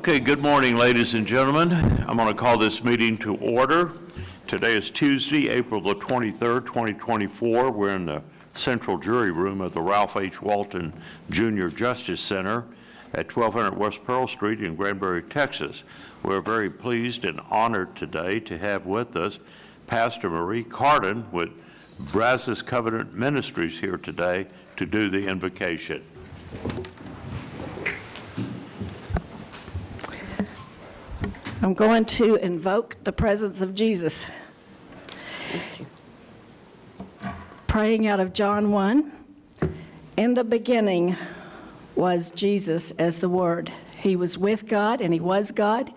Okay, good morning, ladies and gentlemen. I'm going to call this meeting to order. Today is Tuesday, April the 23rd, 2024. We're in the central jury room of the Ralph H. Walton Jr. Justice Center at 1200 West Pearl Street in Granbury, Texas. We're very pleased and honored today to have with us Pastor Marie Carden with Brazos Covenant Ministries here today to do the invocation. I'm going to invoke the presence of Jesus. Praying out of John 1, in the beginning was Jesus as the Word. He was with God and He was God.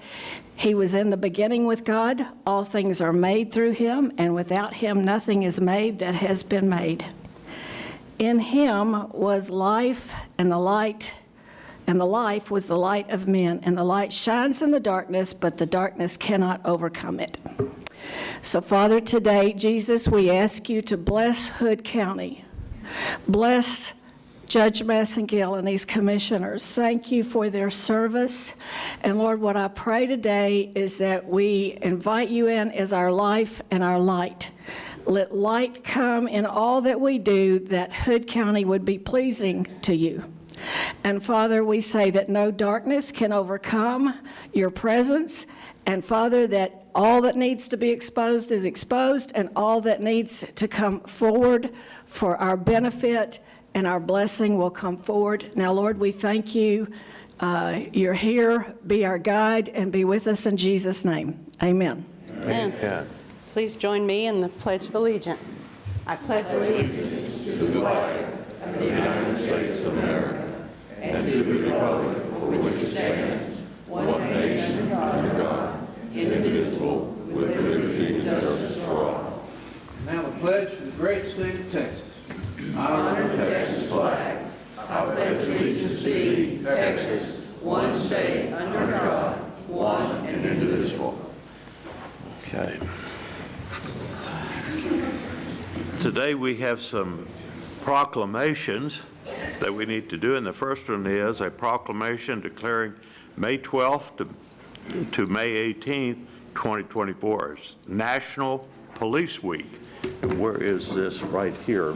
He was in the beginning with God. All things are made through Him, and without Him nothing is made that has been made. In Him was life, and the life was the light of men, and the light shines in the darkness, but the darkness cannot overcome it. So, Father, today, Jesus, we ask you to bless Hood County. Bless Judge Massengill and these commissioners. Thank you for their service. And, Lord, what I pray today is that we invite you in as our life and our light. Let light come in all that we do, that Hood County would be pleasing to you. And Father, we say that no darkness can overcome your presence. And Father, that all that needs to be exposed is exposed, and all that needs to come forward for our benefit and our blessing will come forward. Now, Lord, we thank you. You're here. Be our guide and be with us in Jesus' name. Amen. Amen. Amen. Please join me in the Pledge of Allegiance. I pledge allegiance to the flag of the United States of America and to the republic for which it stands, one nation under God, indivisible, with liberty and justice for all. Now the pledge for the great state of Texas. I honor the Texas flag. I pledge allegiance to thee, Texas, one state under God, one and indivisible. Okay. Today we have some proclamations that we need to do, and the first one is a proclamation declaring May 12th to May 18th, 2024 as National Police Week. And where is this? Right here.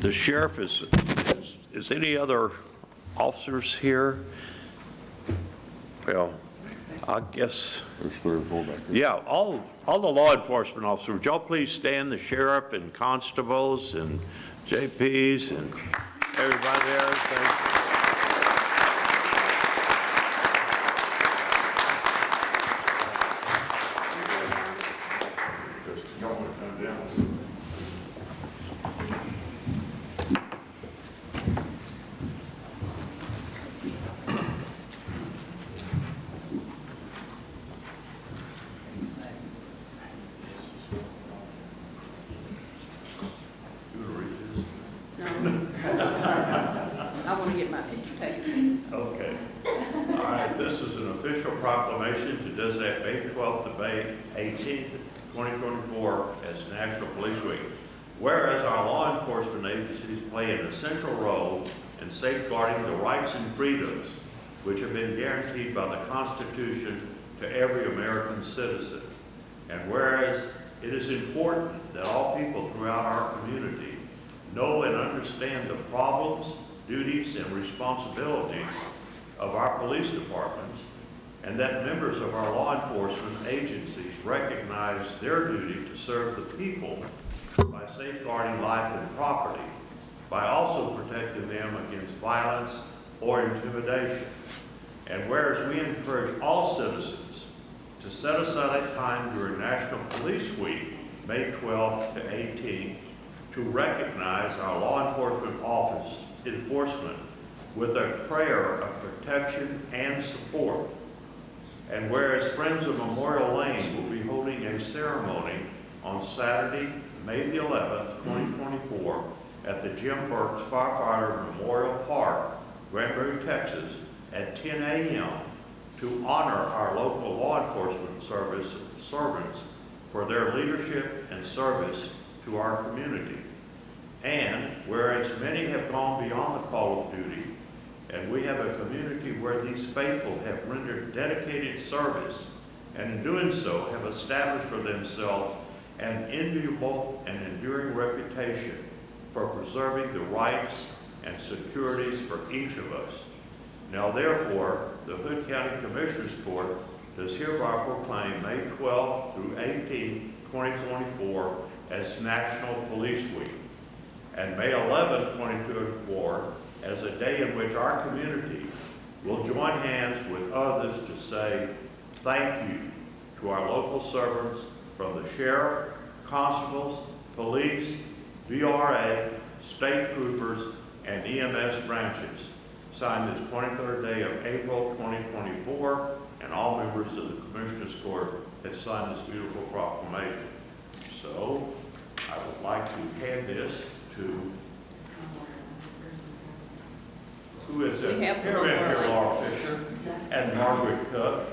The sheriff is any other officers here? Well, I guess. There's 3 or 4 back there. Yeah, all the law enforcement officers, would y'all please stand, the sheriff and constables and JPs and everybody there. Thank you. I want to get my picture taken. Okay. All right, this is an official proclamation to designate May 12th to May 18th, 2024 as National Police Week. Whereas our law enforcement agencies play an essential role in safeguarding the rights and freedoms which have been guaranteed by the Constitution to every American citizen. And whereas it is important that all people throughout our community know and understand the problems, duties, and responsibilities of our police departments, and that members of our law enforcement agencies recognize their duty to serve the people by safeguarding life and property, by also protecting them against violence or intimidation. And whereas we encourage all citizens to set aside time during National Police Week, May 12th to 18th, to recognize our law enforcement with a prayer of protection and support. And whereas Friends of Memorial Lane will be holding a ceremony on Saturday, May the 11th, 2024, at the Jim Burks Firefighter Memorial Park, Granbury, Texas, at 10 a.m. to honor our local law enforcement servants for their leadership and service to our community. And whereas many have gone beyond the call of duty And we have a community where these faithful have rendered dedicated service, and in doing so have established for themselves an enviable and enduring reputation for preserving the rights and securities for each of us. Now therefore, the Hood County Commissioners Court does hereby proclaim May 12 through 18, 2024 as National Police Week, and May 11, 2024 as a day in which our community will join hands with others to say thank you to our local servants from the sheriff, constables, police, VRA, state troopers, and EMS branches. Signed this 23rd day of April 2024, and all members of the Commissioners Court have signed this beautiful proclamation. So, I would like to hand this to, who is it? We have some Here, more, Laura Fisher, and Margaret Cook,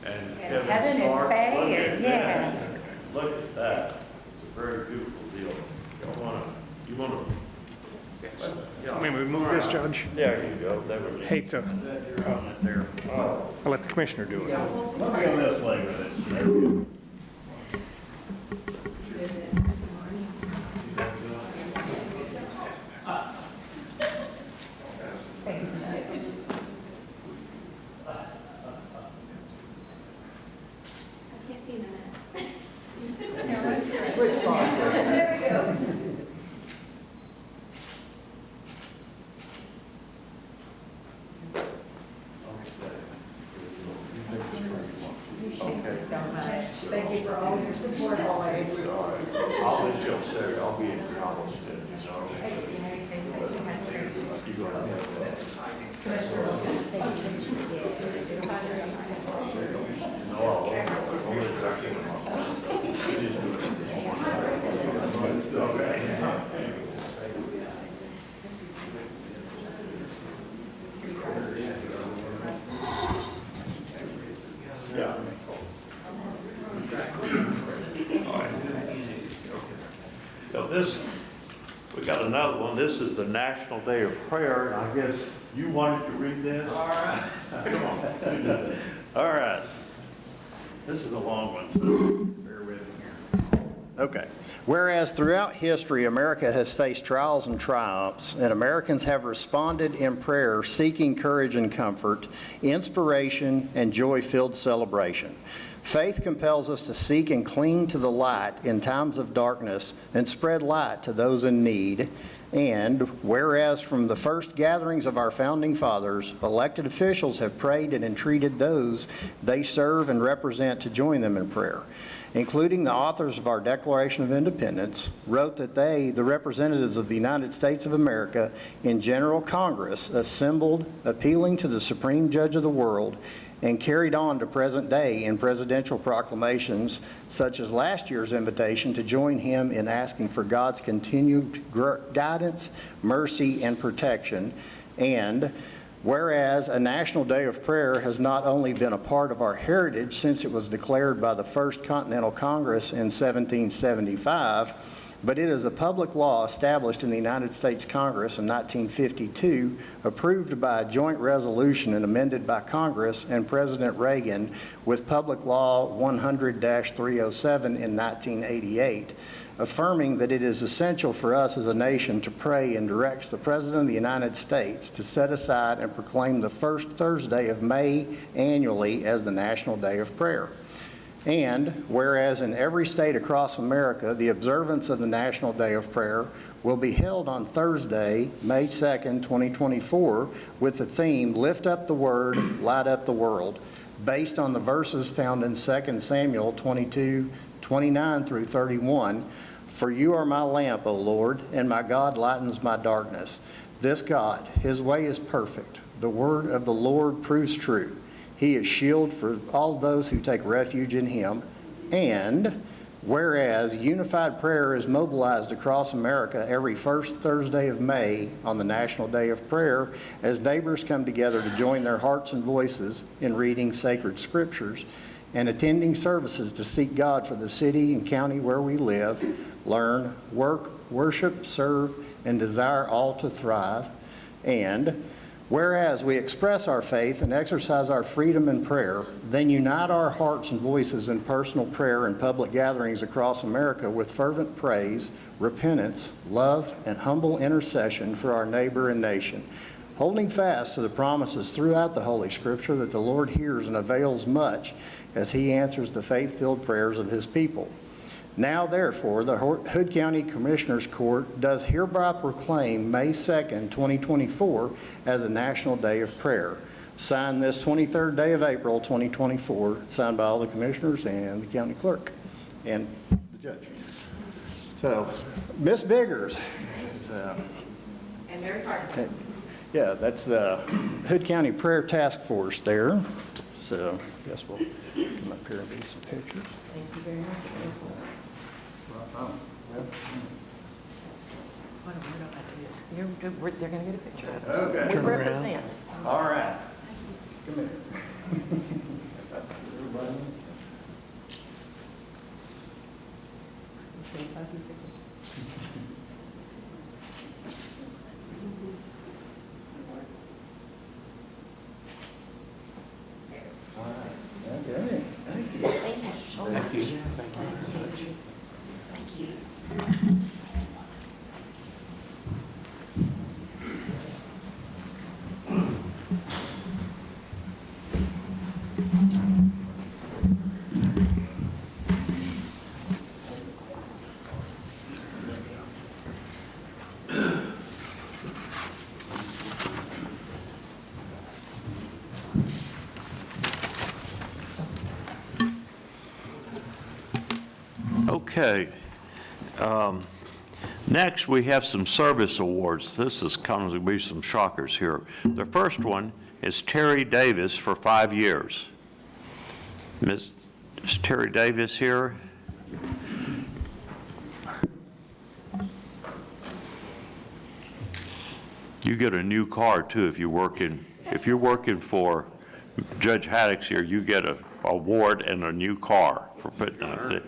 and Kevin Kevin and Stark. Faye, Look at and yeah. that. Look at that. It's a very beautiful deal. You want to? Yeah. I mean, we move this, Judge. There you go. There we go. Hate to, There. I'll let the commissioner do it. Let me go this way with it. There we go. Thank you for all your support always. I'll let you upstairs. I'll be in your house. Yeah. So this, we got another one. This is the National Day of Prayer, and I guess you wanted to read this? All right. Come on. All right. This is a long one, so bear with me here. Okay. Whereas throughout history, America has faced trials and triumphs, and Americans have responded in prayer, seeking courage and comfort, inspiration, and joy-filled celebration. Faith compels us to seek and cling to the light in times of darkness and spread light to those in need. And whereas from the first gatherings of our founding fathers, elected officials have prayed and entreated those they serve and represent to join them in prayer, including the authors of our Declaration of Independence, wrote that they, the representatives of the United States of America in General Congress, assembled, appealing to the Supreme Judge of the world, and carried on to present day in presidential proclamations, such as last year's invitation to join him in asking for God's continued guidance, mercy, and protection. And whereas a National Day of Prayer has not only been a part of our heritage since it was declared by the First Continental Congress in 1775, but it is a public law established in the United States Congress in 1952, approved by a joint resolution and amended by Congress and President Reagan with Public Law 100-307 in 1988, affirming that it is essential for us as a nation to pray, and directs the President of the United States to set aside and proclaim the first Thursday of May annually as the National Day of Prayer. And whereas in every state across America, the observance of the National Day of Prayer will be held on Thursday, May 2nd, 2024, with the theme, Lift Up the Word, Light Up the World, based on the verses found in 2 Samuel 22:29 through 31. For you are my lamp, O Lord, and my God lightens my darkness. This God, his way is perfect. The word of the Lord proves true. He is shield for all those who take refuge in him. And whereas unified prayer is mobilized across America every first Thursday of May on the National Day of Prayer, as neighbors come together to join their hearts and voices in reading sacred scriptures and attending services to seek God for the city and county where we live, learn, work, worship, serve, and desire all to thrive. And Whereas we express our faith and exercise our freedom in prayer, then unite our hearts and voices in personal prayer and public gatherings across America with fervent praise, repentance, love, and humble intercession for our neighbor and nation, holding fast to the promises throughout the Holy Scripture that the Lord hears and avails much as He answers the faith-filled prayers of His people. Now, therefore, the Hood County Commissioners Court does hereby proclaim May 2nd, 2024 as a National Day of Prayer. Signed this 23rd day of April, 2024, signed by all the commissioners and the county clerk and the judge. So, Miss Biggers. And Mary Parker. Yeah, that's the Hood County Prayer Task Force there. So, I guess we'll come up here and do some pictures. Thank you very much. They're going to get a picture of us. Okay. We represent. All right. Come here. All right. Okay. Thank you. Thank you so much. Thank you. Thank you. Okay. Next, we have some service awards. This is going to be some shockers here. The first one is Terry Davis for 5 years. Is Terry Davis here? You get a new car too if you're working for Judge Haddock's here. You get an award and a new car for putting up there.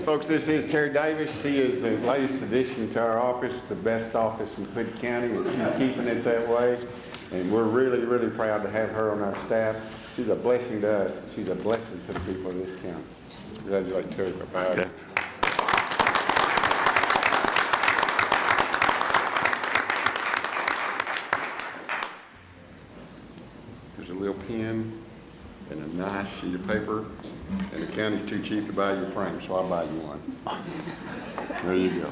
Folks, this is Terry Davis. She is the latest addition to our office, the best office in Hood County, and she's keeping it that way. And we're really, really proud to have her on our staff. She's a blessing to us. She's a blessing to the people of this county. Congratulate Terry for 5 years. There's a little pen and a nice sheet of paper, and the county's too cheap to buy you a frame, so I'll buy you one. There you go.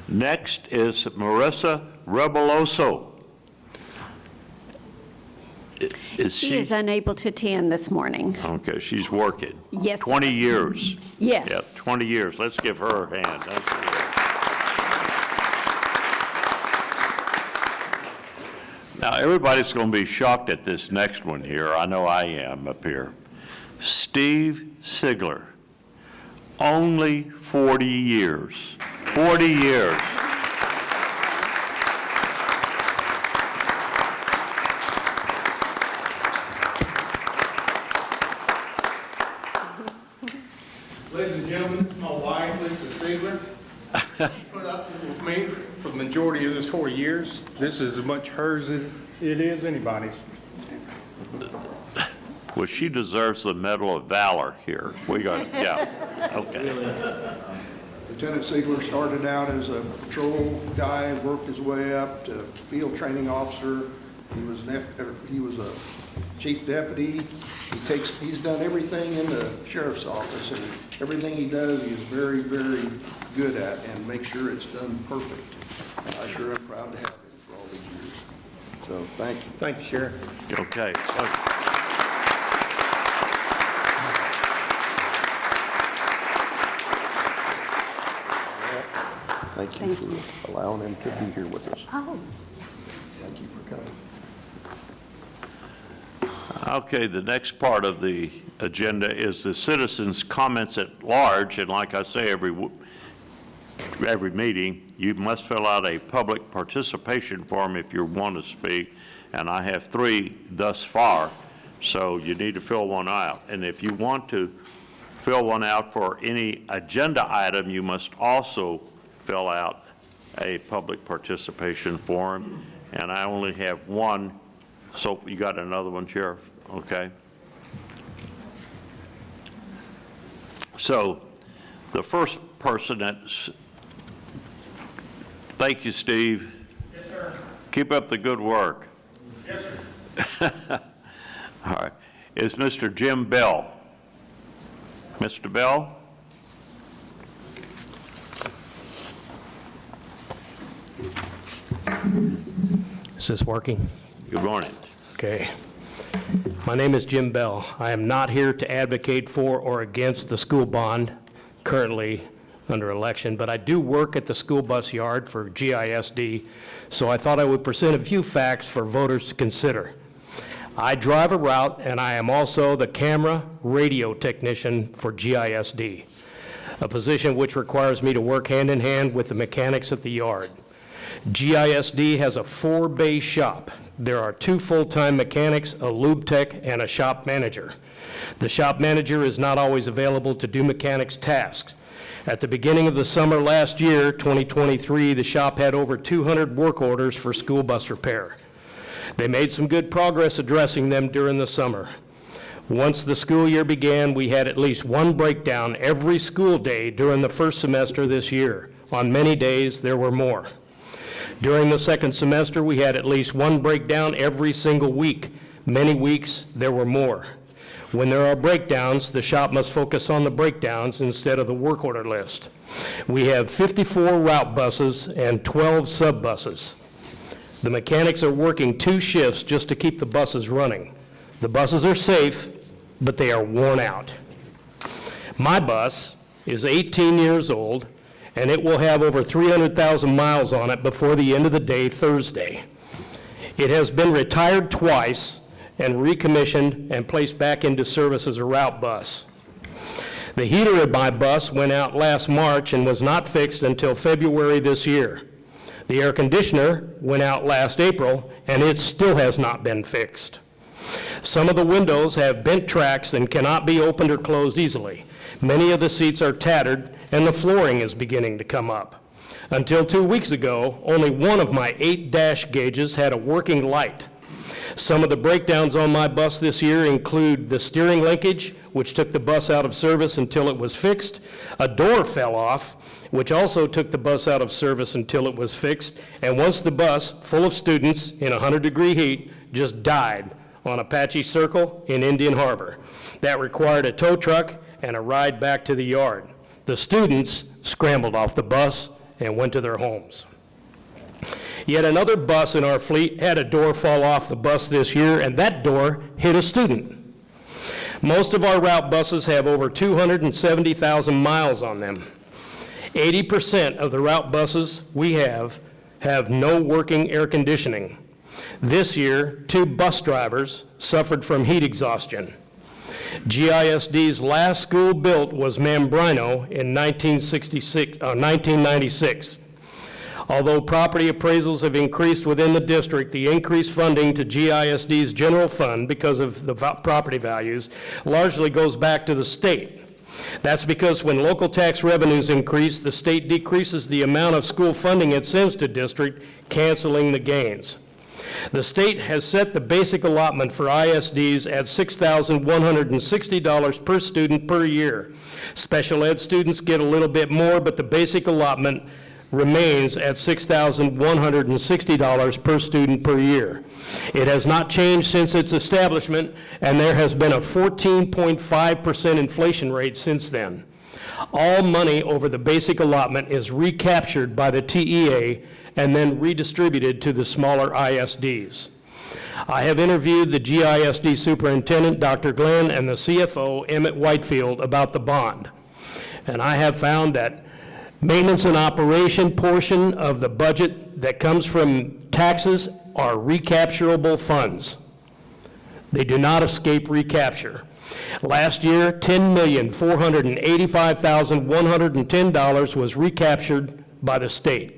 Next is Marissa Rebeloso. Is She is unable to attend this morning. Okay, she's working. Yes, sir. 20 years. Yes. Yeah, 20 years. Let's give her a hand. Now, everybody's going to be shocked at this next one here. I know I am up here. Steve Sigler. Only 40 years. 40 years. Ladies and gentlemen, this is my wife, Lisa Siegler. She put up with me for the majority of this 4 years. This is as much hers as it is anybody's. Well, she deserves the Medal of Valor here. We got, yeah, okay. Lieutenant Siegler started out as a patrol guy, worked his way up to field training officer. He was a chief deputy. He's done everything in the sheriff's office, and everything he does, he is very, very good at and make sure it's done perfect. I sure am proud to have him for all these years. So, thank you. Thank you, Sheriff. Okay. Thank you for allowing him to be here with us. Oh, Thank you for coming. Okay, the next part of the agenda is the citizens' comments at large, and like I say, every meeting, you must fill out a public participation form if you want to speak, and I have 3 thus far. So you need to fill one out. And if you want to fill one out for any agenda item, you must also fill out a public participation form. And I only have one. So you got another one, Sheriff? Okay. So the first person that's, thank you, Steve. Yes, sir. Keep up the good work. Yes, sir. All right, is Mr. Jim Bell. Mr. Bell? Is this working? Good morning. Okay. My name is Jim Bell. I am not here to advocate for or against the school bond currently under election, but I do work at the school bus yard for GISD, so I thought I would present a few facts for voters to consider. I drive a route, and I am also the camera radio technician for GISD, a position which requires me to work hand in hand with the mechanics at the yard. GISD has a 4-bay shop. There are 2 full-time mechanics, a lube tech, and a shop manager. The shop manager is not always available to do mechanics tasks. At the beginning of the summer last year, 2023, the shop had over 200 work orders for school bus repair. They made some good progress addressing them during the summer. Once the school year began, we had at least one breakdown every school day during the first semester this year. On many days, there were more. During the second semester, we had at least one breakdown every single week. Many weeks, there were more. When there are breakdowns, the shop must focus on the breakdowns instead of the work order list. We have 54 route buses and 12 sub-buses. The mechanics are working 2 shifts just to keep the buses running. The buses are safe, but they are worn out. My bus is 18 years old, and it will have over 300,000 miles on it before the end of the day Thursday. It has been retired twice and recommissioned and placed back into service as a route bus. The heater in my bus went out last March and was not fixed until February this year. The air conditioner went out last April, and it still has not been fixed. Some of the windows have bent tracks and cannot be opened or closed easily. Many of the seats are tattered, and the flooring is beginning to come up. Until 2 weeks ago, only one of my 8 dash gauges had a working light. Some of the breakdowns on my bus this year include the steering linkage, which took the bus out of service until it was fixed. A door fell off, which also took the bus out of service until it was fixed. And once the bus, full of students in 100-degree heat, just died on Apache Circle in Indian Harbor. That required a tow truck and a ride back to the yard. The students scrambled off the bus and went to their homes. Yet another bus in our fleet had a door fall off the bus this year, and that door hit a student. Most of our route buses have over 270,000 miles on them. 80% of the route buses we have no working air conditioning. This year, 2 bus drivers suffered from heat exhaustion. GISD's last school built was Mambrino in 1996. Although property appraisals have increased within the district, the increased funding to GISD's general fund because of the property values largely goes back to the state. That's because when local tax revenues increase, the state decreases the amount of school funding it sends to district, canceling the gains. The state has set the basic allotment for ISDs at $6,160 per student per year. Special ed students get a little bit more, but the basic allotment remains at $6,160 per student per year. It has not changed since its establishment, and there has been a 14.5% inflation rate since then. All money over the basic allotment is recaptured by the TEA and then redistributed to the smaller ISDs. I have interviewed the GISD superintendent, Dr. Glenn, and the CFO, Emmett Whitefield, about the bond. And I have found that maintenance and operation portion of the budget that comes from taxes are recapturable funds. They do not escape recapture. Last year, $10,485,110 was recaptured by the state.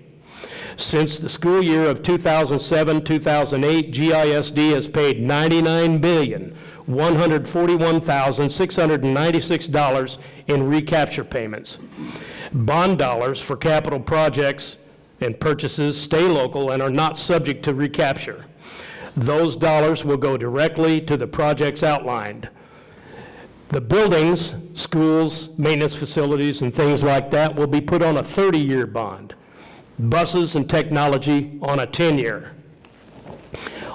Since the school year of 2007-2008, GISD has paid $99,141,696 in recapture payments. Bond dollars for capital projects and purchases stay local and are not subject to recapture. Those dollars will go directly to the projects outlined. The buildings, schools, maintenance facilities, and things like that will be put on a 30-year bond. Buses and technology on a 10-year.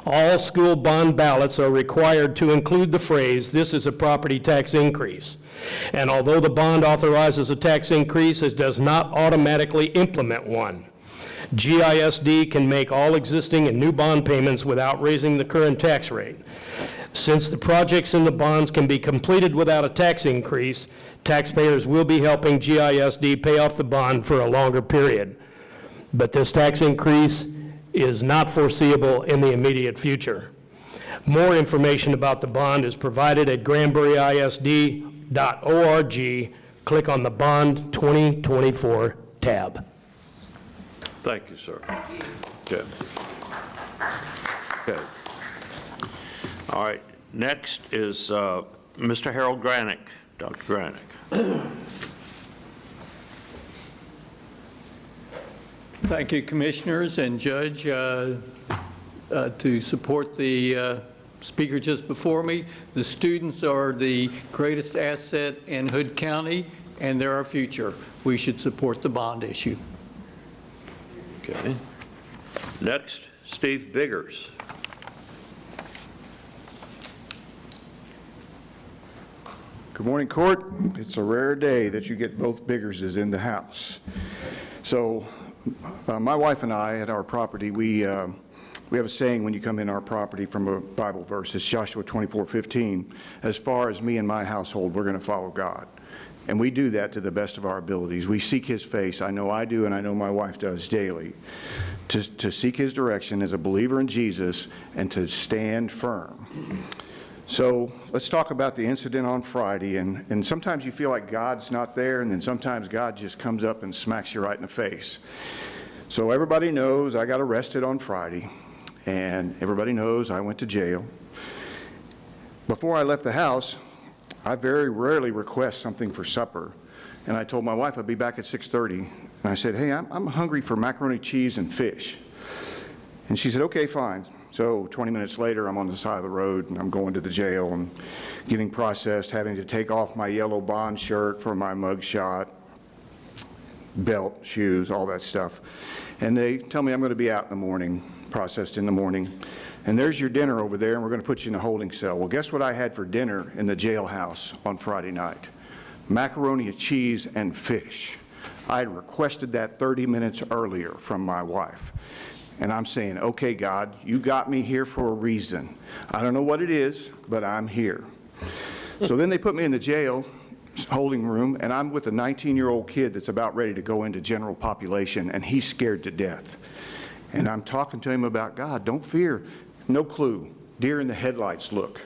All school bond ballots are required to include the phrase, "This is a property tax increase." And although the bond authorizes a tax increase, it does not automatically implement one. GISD can make all existing and new bond payments without raising the current tax rate. Since the projects in the bonds can be completed without a tax increase, taxpayers will be helping GISD pay off the bond for a longer period. But this tax increase is not foreseeable in the immediate future. More information about the bond is provided at granburyisd.org. Click on the Bond 2024 tab. Thank you, sir. Okay. Okay. All right, next is Mr. Harold Granick. Dr. Granick. Thank you, Commissioners and Judge, to support the speaker just before me. The students are the greatest asset in Hood County, and they're our future. We should support the bond issue. Okay. Next, Steve Biggers. Good morning, Court. It's a rare day that you get both Biggerses in the house. So my wife and I at our property, we have a saying when you come in our property from a Bible verse. It's Joshua 24:15. As far as me and my household, we're going to follow God. And we do that to the best of our abilities. We seek His face. I know I do, and I know my wife does daily, to seek His direction as a believer in Jesus and to stand firm. So let's talk about the incident on Friday. And sometimes you feel like God's not there, and then sometimes God just comes up and smacks you right in the face. So everybody knows I got arrested on Friday, and everybody knows I went to jail. Before I left the house, I very rarely request something for supper. And I told my wife I'd be back at 6:30. And I said, hey, I'm hungry for macaroni, cheese, and fish. And she said, okay, fine. So 20 minutes later, I'm on the side of the road, and I'm going to the jail and getting processed, having to take off my yellow bond shirt for my mug shot, belt, shoes, all that stuff. And they tell me I'm going to be out in the morning, processed in the morning. And there's your dinner over there, and we're going to put you in a holding cell. Well, guess what I had for dinner in the jailhouse on Friday night? Macaroni and cheese and fish. I had requested that 30 minutes earlier from my wife. And I'm saying, okay, God, you got me here for a reason. I don't know what it is, but I'm here. So then they put me in the jail holding room, and I'm with a 19-year-old kid that's about ready to go into general population, and he's scared to death. And I'm talking to him about God. Don't fear. No clue. Deer in the headlights look.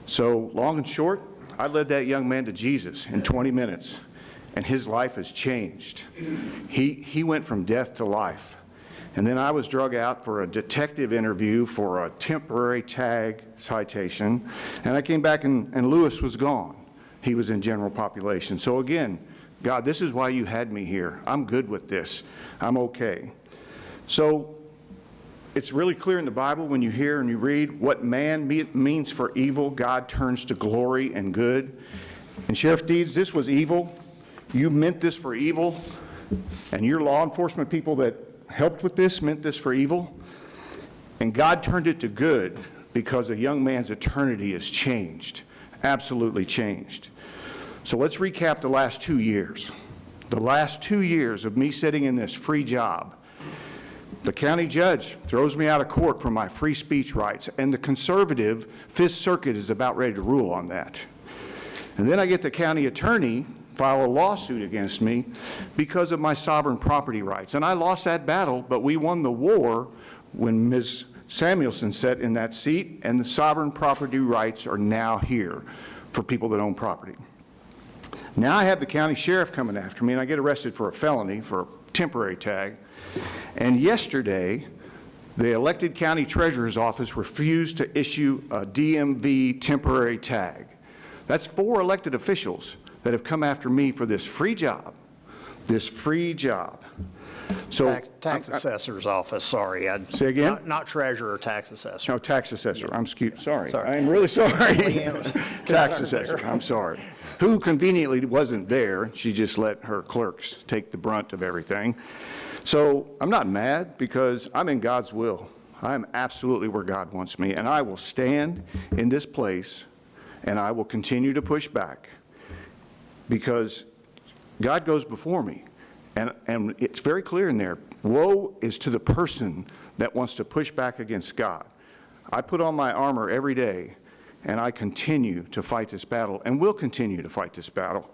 So long and short, I led that young man to Jesus in 20 minutes, and his life has changed. He went from death to life. And then I was drug out for a detective interview for a temporary tag citation. And I came back and Lewis was gone. He was in general population. So again, God, this is why you had me here. I'm good with this. I'm okay. So it's really clear in the Bible when you hear and you read what man means for evil, God turns to glory and good. And Sheriff Deeds, this was evil. You meant this for evil. And your law enforcement people that helped with this meant this for evil, and God turned it to good because a young man's eternity has changed, absolutely changed. So let's recap the last 2 years. The last 2 years of me sitting in this free job. The county judge throws me out of court for my free speech rights, and the conservative Fifth Circuit is about ready to rule on that. And then I get the county attorney file a lawsuit against me because of my sovereign property rights. And I lost that battle, but we won the war when Ms. Samuelson sat in that seat, and the sovereign property rights are now here for people that own property. Now I have the county sheriff coming after me, and I get arrested for a felony, for a temporary tag. And yesterday, the elected county treasurer's office refused to issue a DMV temporary tag. That's 4 elected officials that have come after me for this free job. This free job. So Tax assessor's office, sorry. Say again? Not treasurer, tax assessor. No, tax assessor. I'm sorry. Sorry. I'm really sorry. Leanne was Tax concerned assessor. there. I'm sorry. Who conveniently wasn't there. She just let her clerks take the brunt of everything. So I'm not mad because I'm in God's will. I'm absolutely where God wants me, and I will stand in this place and I will continue to push back because God goes before me. And it's very clear in there, woe is to the person that wants to push back against God. I put on my armor every day, and I continue to fight this battle, and will continue to fight this battle.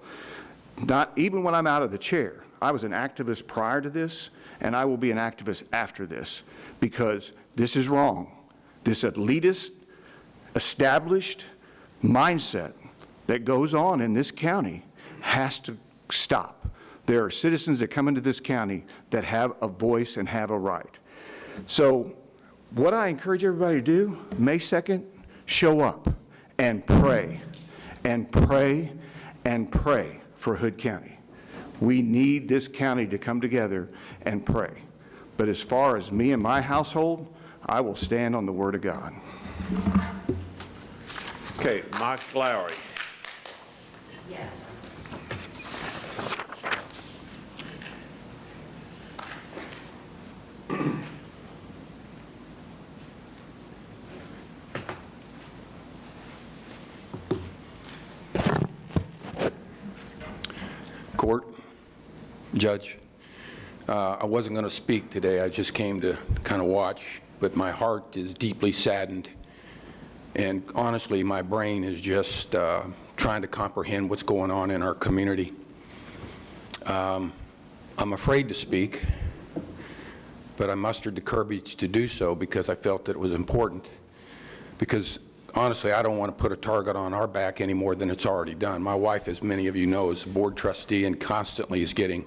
Not even when I'm out of the chair. I was an activist prior to this, and I will be an activist after this, because this is wrong. This elitist, established mindset that goes on in this county has to stop. There are citizens that come into this county that have a voice and have a right. So what I encourage everybody to do, May 2nd, show up and pray and pray and pray for Hood County. We need this county to come together and pray. But as far as me and my household, I will stand on the Word of God. Okay, Mike Lowery. Yes. Court, Judge, I wasn't going to speak today. I just came to kind of watch, but my heart is deeply saddened. And honestly, my brain is just trying to comprehend what's going on in our community. I'm afraid to speak, but I mustered the courage to do so because I felt that it was important. Because honestly, I don't want to put a target on our back any more than it's already done. My wife, as many of you know, is a board trustee and constantly is getting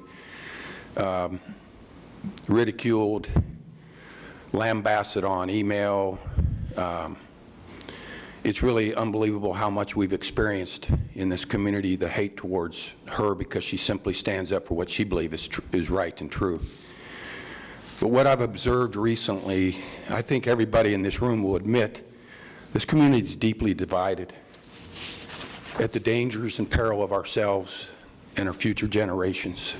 ridiculed, lambasted on email. It's really unbelievable how much we've experienced in this community, the hate towards her because she simply stands up for what she believes is right and true. But what I've observed recently, I think everybody in this room will admit, this community is deeply divided at the dangers and peril of ourselves and our future generations.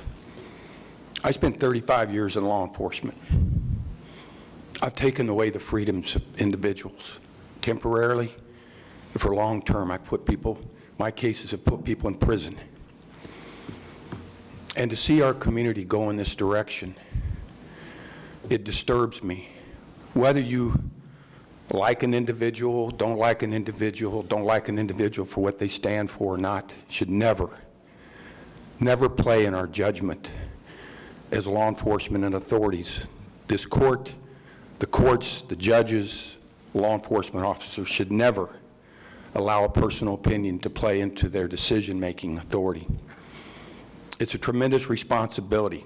I spent 35 years in law enforcement. I've taken away the freedoms of individuals temporarily. For long term, my cases have put people in prison. And to see our community go in this direction, it disturbs me. Whether you like an individual, don't like an individual, don't like an individual for what they stand for or not, should never play in our judgment as law enforcement and authorities. This court, the courts, the judges, law enforcement officers should never allow a personal opinion to play into their decision-making authority. It's a tremendous responsibility.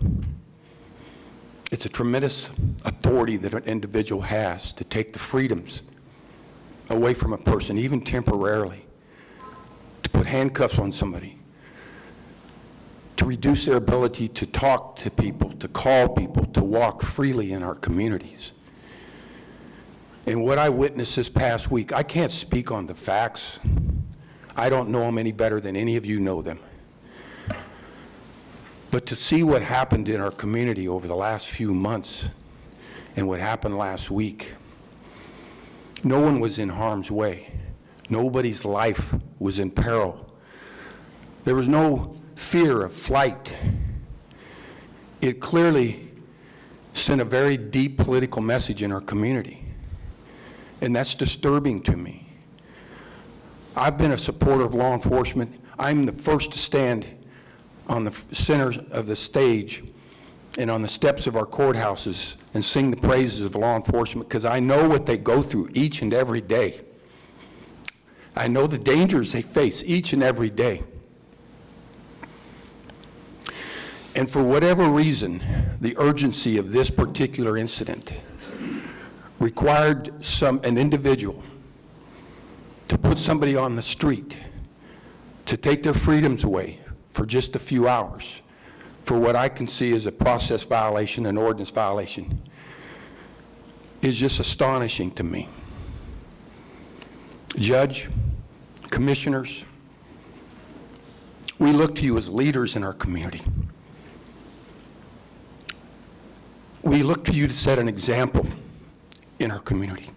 It's a tremendous authority that an individual has to take the freedoms away from a person, even temporarily, to put handcuffs on somebody, to reduce their ability to talk to people, to call people, to walk freely in our communities. And what I witnessed this past week, I can't speak on the facts. I don't know them any better than any of you know them. But to see what happened in our community over the last few months and what happened last week, no one was in harm's way. Nobody's life was in peril. There was no fear of flight. It clearly sent a very deep political message in our community. And that's disturbing to me. I've been a supporter of law enforcement. I'm the first to stand on the center of the stage and on the steps of our courthouses and sing the praises of law enforcement because I know what they go through each and every day. I know the dangers they face each and every day. And for whatever reason, the urgency of this particular incident required an individual to put somebody on the street, to take their freedoms away for just a few hours for what I can see as a process violation, an ordinance violation, is just astonishing to me. Judge, commissioners, we look to you as leaders in our community. We look to you to set an example in our community.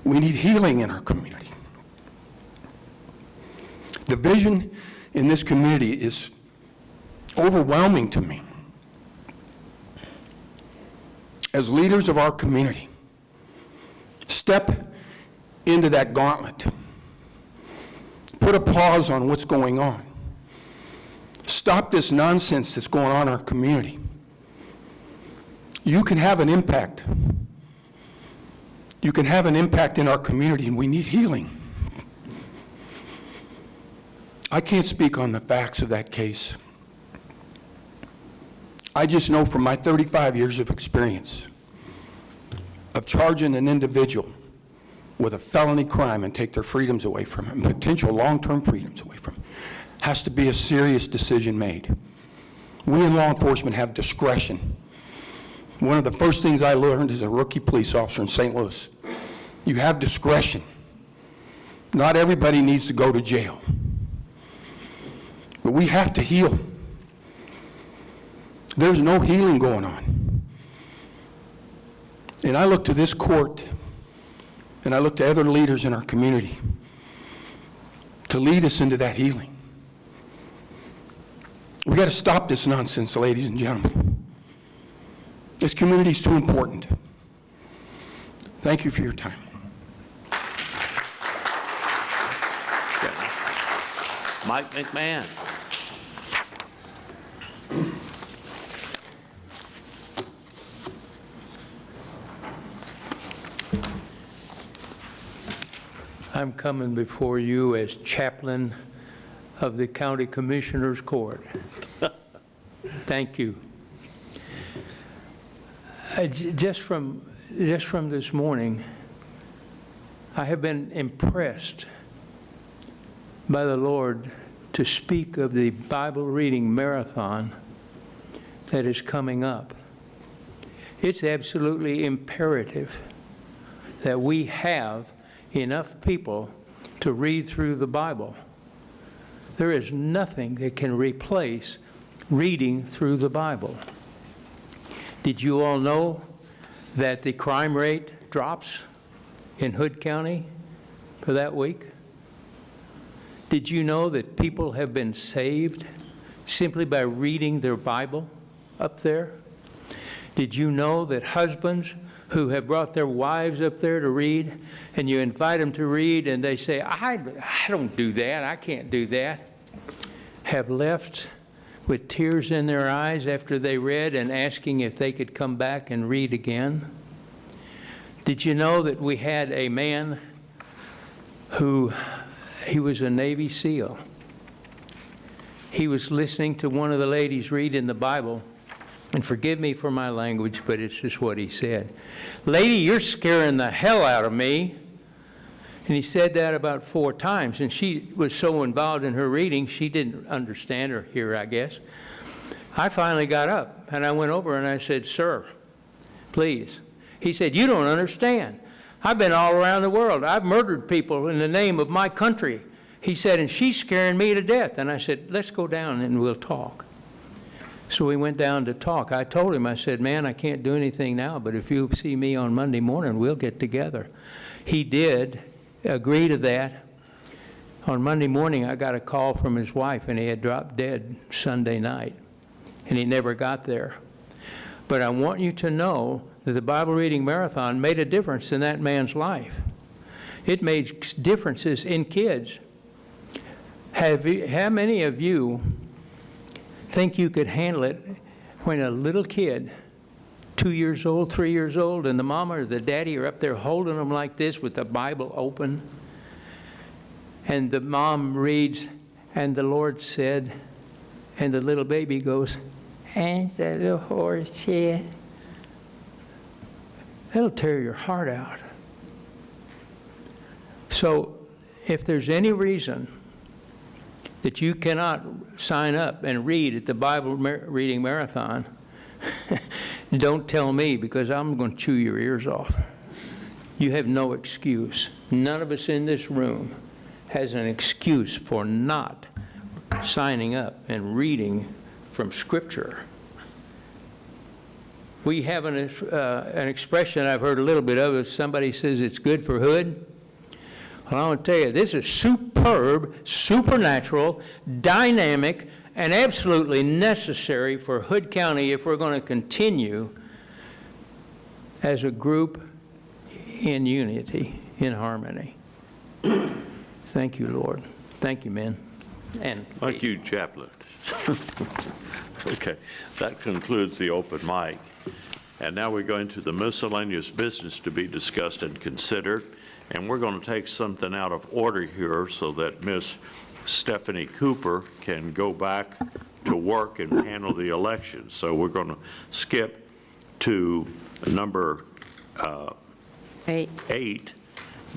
We need healing in our community. The vision in this community is overwhelming to me. As leaders of our community, step into that gauntlet. Put a pause on what's going on. Stop this nonsense that's going on in our community. You can have an impact. You can have an impact in our community, and we need healing. I can't speak on the facts of that case. I just know from my 35 years of experience of charging an individual with a felony crime and take their freedoms away from him, potential long-term freedoms away from him, has to be a serious decision made. We in law enforcement have discretion. One of the first things I learned as a rookie police officer in St. Louis, you have discretion. Not everybody needs to go to jail. But we have to heal. There's no healing going on. And I look to this court, and I look to other leaders in our community to lead us into that healing. We got to stop this nonsense, ladies and gentlemen. This community is too important. Thank you for your time. Mike McMahon. I'm coming before you as chaplain of the County Commissioners Court. Thank you. Just from this morning, I have been impressed by the Lord to speak of the Bible reading marathon that is coming up. It's absolutely imperative that we have enough people to read through the Bible. There is nothing that can replace reading through the Bible. Did you all know that the crime rate drops in Hood County for that week? Did you know that people have been saved simply by reading their Bible up there? Did you know that husbands who have brought their wives up there to read, and you invite them to read, and they say, I don't do that, I can't do that, have left with tears in their eyes after they read and asking if they could come back and read again? Did you know that we had a man he was a Navy SEAL. He was listening to one of the ladies read in the Bible, and forgive me for my language, but it's just what he said. Lady, you're scaring the hell out of me. And he said that about 4 times, and she was so involved in her reading, she didn't understand or hear, I guess. I finally got up, and I went over and I said, sir, please. He said, you don't understand. I've been all around the world. I've murdered people in the name of my country. He said, and she's scaring me to death. And I said, let's go down and we'll talk. So we went down to talk. I told him, I said, man, I can't do anything now, but if you see me on Monday morning, we'll get together. He did agree to that. On Monday morning, I got a call from his wife, and he had dropped dead Sunday night, and he never got there. But I want you to know that the Bible reading marathon made a difference in that man's life. It made differences in kids. How many of you think you could handle it when a little kid, 2 years old, 3 years old, and the mama or the daddy are up there holding them like this with the Bible open, and the mom reads, and the Lord said, and the little baby goes, and the Lord said, it'll tear your heart out. So if there's any reason that you cannot sign up and read at the Bible reading marathon, don't tell me, because I'm going to chew your ears off. You have no excuse. None of us in this room has an excuse for not signing up and reading from Scripture. We have an expression I've heard a little bit of. If somebody says it's good for hood, well, I want to tell you, this is superb, supernatural, dynamic, and absolutely necessary for Hood County if we're going to continue as a group in unity, in harmony. Thank you, Lord. Thank you, men. And thank you, Chaplain. Okay, that concludes the open mic. And now we're going to the miscellaneous business to be discussed and considered. And we're going to take something out of order here so that Miss Stephanie Cooper can go back to work and handle the election. So we're going to skip to number 8,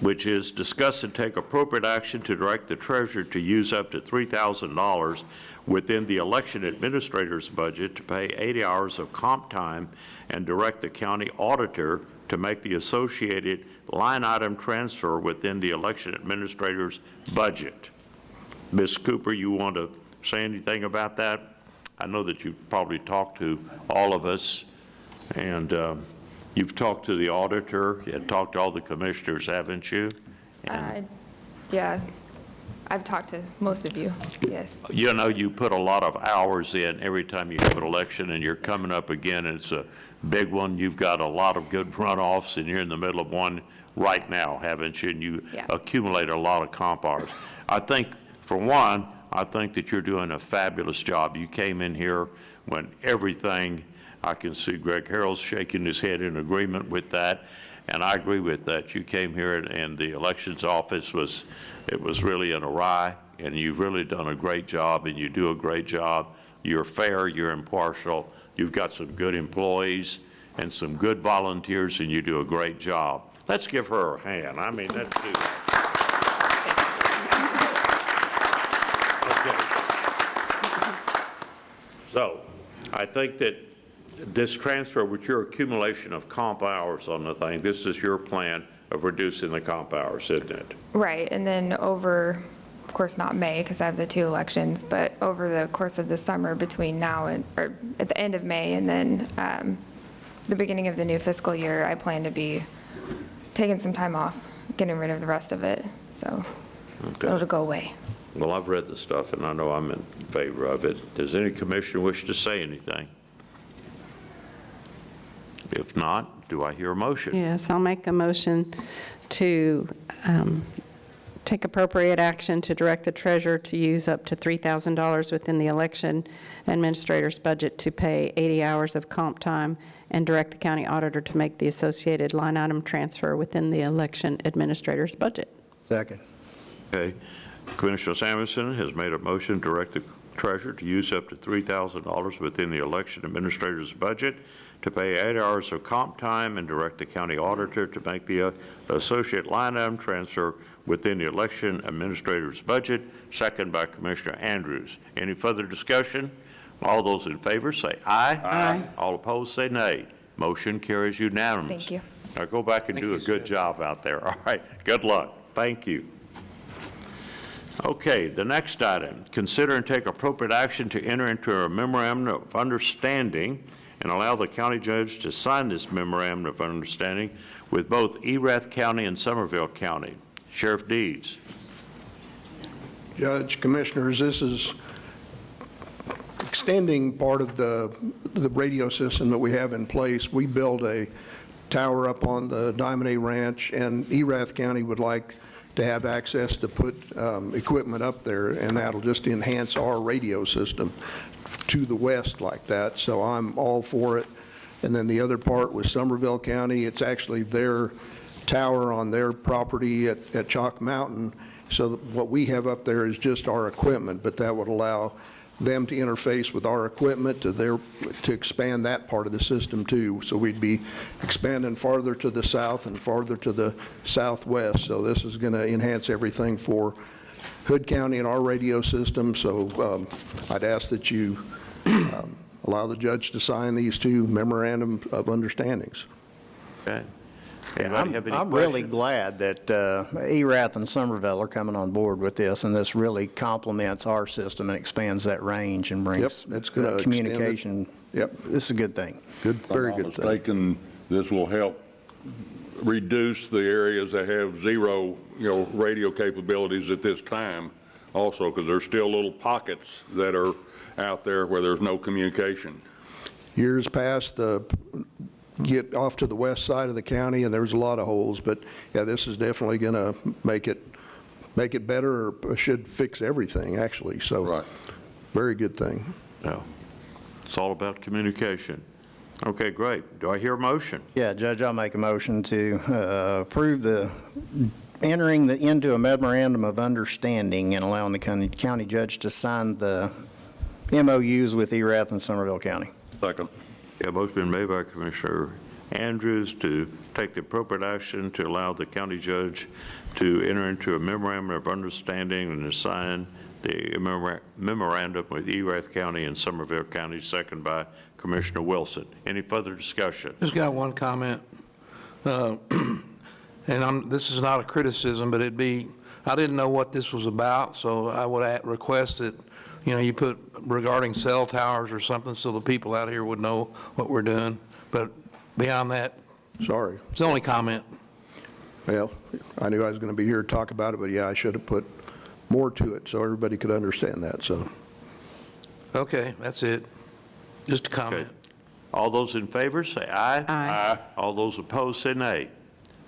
which is discuss and take appropriate action to direct the treasurer to use up to $3,000 within the election administrator's budget to pay 80 hours of comp time and direct the county auditor to make the associated line item transfer within the election administrator's budget. Ms. Cooper, you want to say anything about that? I know that you've probably talked to all of us, and you've talked to the auditor and talked to all the commissioners, haven't you? Yeah, I've talked to most of you, yes. You know, you put a lot of hours in every time you have an election, and you're coming up again, and it's a big one. You've got a lot of good runoffs, and you're in the middle of one right now, haven't you? And you accumulate a lot of comp hours. I think, for one, I think that you're doing a fabulous job. You came in here when everything, I can see Greg Harrell's shaking his head in agreement with that, and I agree with that. You came here and the elections office was really in awry, and you've really done a great job, and you do a great job. You're fair, you're impartial, you've got some good employees and some good volunteers, and you do a great job. Let's give her a hand. I mean, let's do that. Okay. So, I think that this transfer with your accumulation of comp hours on the thing, this is your plan of reducing the comp hours, isn't it? Right, and then over, of course not May, because I have the 2 elections, but over the course of the summer between now and, or at the end of May and then the beginning of the new fiscal year, I plan to be taking some time off, getting rid of the rest of it, so it'll go away. Well, I've read the stuff, and I know I'm in favor of it. Does any commissioner wish to say anything? If not, do I hear a motion? Yes, I'll make a motion to take appropriate action to direct the treasurer to use up to $3,000 within the election administrator's budget to pay 80 hours of comp time and direct the county auditor to make the associated line item transfer within the election administrator's budget. Second. Okay. Commissioner Samuelson has made a motion to direct the treasurer to use up to $3,000 within the election administrator's budget to pay 8 hours of comp time and direct the county auditor to make the associate line item transfer within the election administrator's budget. Second by Commissioner Andrews. Any further discussion? All those in favor say aye. Aye. All opposed say nay. Motion carries unanimous. Thank you. Now go back and do a good job out there. All right. Good luck. Thank you. Okay, the next item, consider and take appropriate action to enter into a memorandum of understanding and allow the county judge to sign this memorandum of understanding with both Erath County and Somerville County. Sheriff Deeds. Judge, Commissioners, this is extending part of the radio system that we have in place. We built a tower up on the Diamond A Ranch, and Erath County would like to have access to put equipment up there, and that'll just enhance our radio system to the west like that, so I'm all for it. And then the other part was Somerville County. It's actually their tower on their property at Chalk Mountain, so what we have up there is just our equipment, but that would allow them to interface with our equipment to expand that part of the system too. So we'd be expanding farther to the south and farther to the southwest. So this is going to enhance everything for Hood County and our radio system. So I'd ask that you allow the judge to sign these two memorandum of understandings. Okay. Yeah, Anybody have any I'm really questions? glad that ERAF and Somerville are coming on board with this, and this really complements our system and expands that range and brings that's gonna extend it. communication. Yep. This is a good thing. Good, very good thing. Mistaken, this will help reduce the areas that have zero, radio capabilities at this time also, because there's still little pockets that are out there where there's no communication. Years past, get off to the west side of the county, and there's a lot of holes, but yeah, this is definitely going to make it better, or should fix everything, actually. So, right. Very good thing. No. It's all about communication. Okay, great. Do I hear a motion? Yeah, Judge, I'll make a motion to approve entering into a memorandum of understanding and allowing the county judge to sign the MOUs with ERAF and Somerville County. Second. Yeah, motion been made by Commissioner Andrews to take the appropriate action to allow the county judge to enter into a memorandum of understanding and to sign the memorandum with Erath County and Somerville County, second by Commissioner Wilson. Any further discussion? Just got one comment. And this is not a criticism, but I didn't know what this was about, so I would request that, you put regarding cell towers or something so the people out here would know what we're doing. But beyond that, sorry. It's the only comment. Well, I knew I was going to be here to talk about it, but yeah, I should have put more to it so everybody could understand that. So, okay, that's it. Just a comment. Okay. All those in favor say aye. Aye. All those opposed say nay.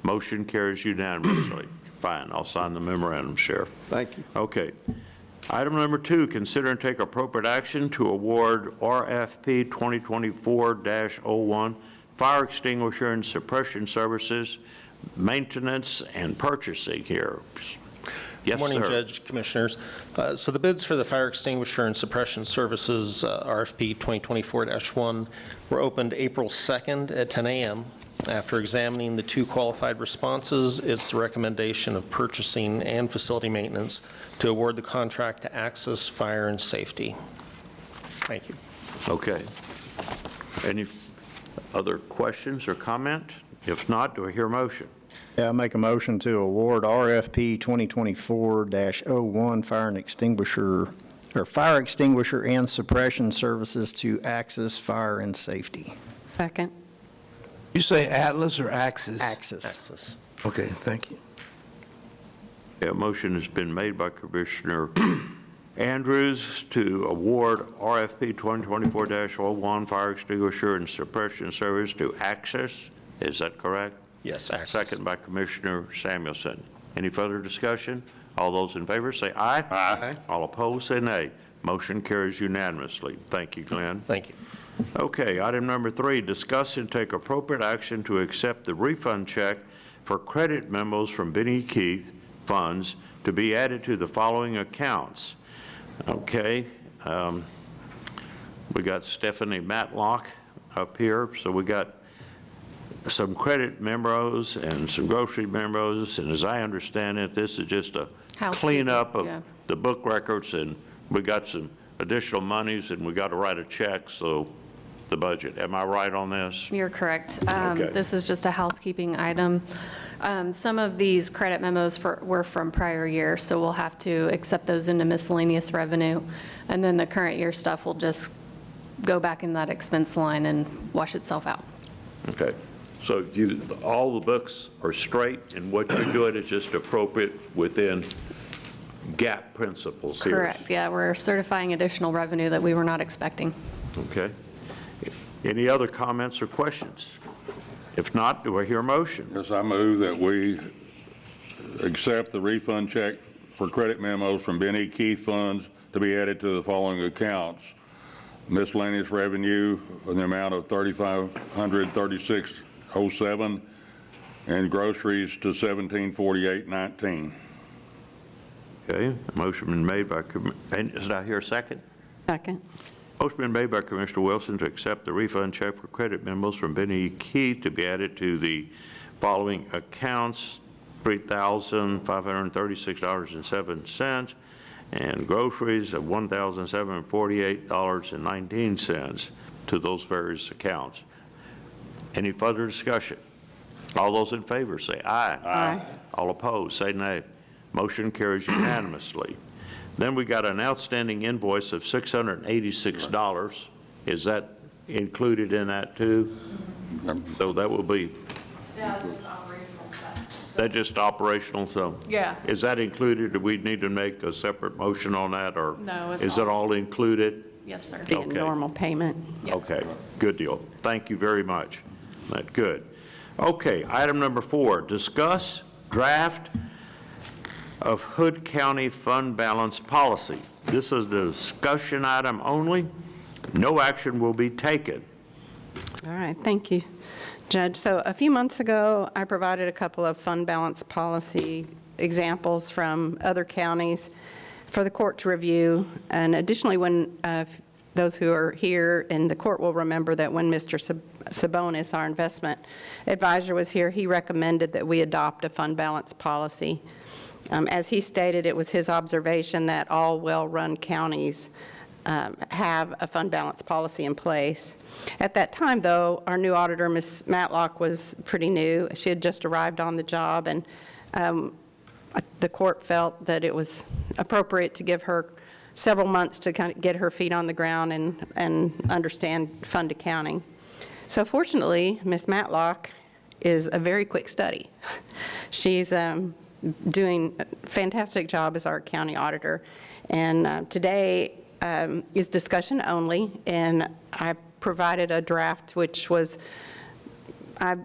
Motion carries unanimously. Fine, I'll sign the memorandum, Sheriff. Thank you. Okay. Item number 2, consider and take appropriate action to award RFP 2024-01 fire extinguisher and suppression services, maintenance and purchasing here. Yes, Good morning, sir. Judge, Commissioners. So the bids for the fire extinguisher and suppression services RFP 2024-1 were opened April 2nd at 10 a.m. After examining the 2 qualified responses, it's the recommendation of purchasing and facility maintenance to award the contract to Axis Fire and Safety. Thank you. Okay. Any other questions or comment? If not, do I hear a motion? Yeah, I'll make a motion to award RFP 2024-01 fire extinguisher and suppression services to Axis Fire and Safety. Second. You say Atlas or Axis? Axis. Axis. Okay, thank you. A motion has been made by Commissioner Andrews to award RFP 2024-01 fire extinguisher and suppression service to Axis. Is that correct? Yes, Axis. Second by Commissioner Samuelson. Any further discussion? All those in favor say aye. Aye. All opposed say nay. Motion carries unanimously. Thank you, Glenn. Thank you. Okay, item number 3, discuss and take appropriate action to accept the refund check for credit memos from Benny Keith funds to be added to the following accounts. Okay, we got Stephanie Matlock up here, so we got some credit memos and some grocery memos, and as I understand it, this is just a cleanup of the book records, and we got some additional monies, and we got to write a check, so the budget. Am I right on this? You're correct. Okay. This is just a housekeeping item. Some of these credit memos were from prior years, so we'll have to accept those into miscellaneous revenue, and then the current year stuff will just go back in that expense line and wash itself out. Okay. So all the books are straight, and what you're doing is just appropriate within GAAP principles here? Correct, yeah, we're certifying additional revenue that we were not expecting. Okay. Any other comments or questions? If not, do I hear a motion? Yes, I move that we accept the refund check for credit memos from Benny Keith funds to be added to the following accounts. Miscellaneous revenue in the amount of $3,536.07 and groceries to $1,748.19. Okay, a motion been made by, and did I hear a second? Second. Motion been made by Commissioner Wilson to accept the refund check for credit memos from Benny Key to be added to the following accounts: $3,536.07, and groceries of $1,748.19 to those various accounts. Any further discussion? All those in favor say aye. Aye. All opposed, say nay. Motion carries unanimously. Then we got an outstanding invoice of $686. Is that included in that too? So that will be, Yeah, it's just operational stuff. that just operational, so? Yeah. Is that included? Do we need to make a separate motion on that, or? No, it's is it all included? Yes, sir. Be a Okay. normal payment. Yes. Okay, good deal. Thank you very much. That good. Okay, item number 4, discuss draft of Hood County fund balance policy. This is a discussion item only. No action will be taken. All right, thank you, Judge. So a few months ago, I provided a couple of fund balance policy examples from other counties for the court to review. And additionally, when those who are here in the court will remember that when Mr. Sabonis, our investment advisor, was here, he recommended that we adopt a fund balance policy. As he stated, it was his observation that all well-run counties have a fund balance policy in place. At that time, though, our new auditor, Ms. Matlock, was pretty new. She had just arrived on the job, and the court felt that it was appropriate to give her several months to kind of get her feet on the ground and understand fund accounting. So fortunately, Ms. Matlock is a very quick study. She's doing a fantastic job as our county auditor. And today is discussion only, and I provided a draft which was, I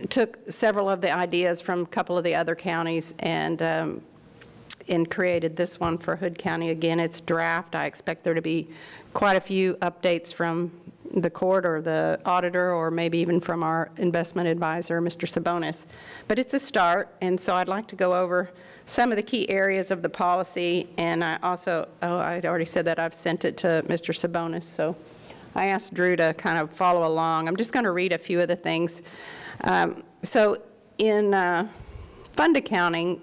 took several of the ideas from a couple of the other counties and created this one for Hood County. Again, it's draft. I expect there to be quite a few updates from the court or the auditor, or maybe even from our investment advisor, Mr. Sabonis. But it's a start, and so I'd like to go over some of the key areas of the policy. And I also, I'd already said that I've sent it to Mr. Sabonis, so I asked Drew to kind of follow along. I'm just going to read a few of the things. So in fund accounting,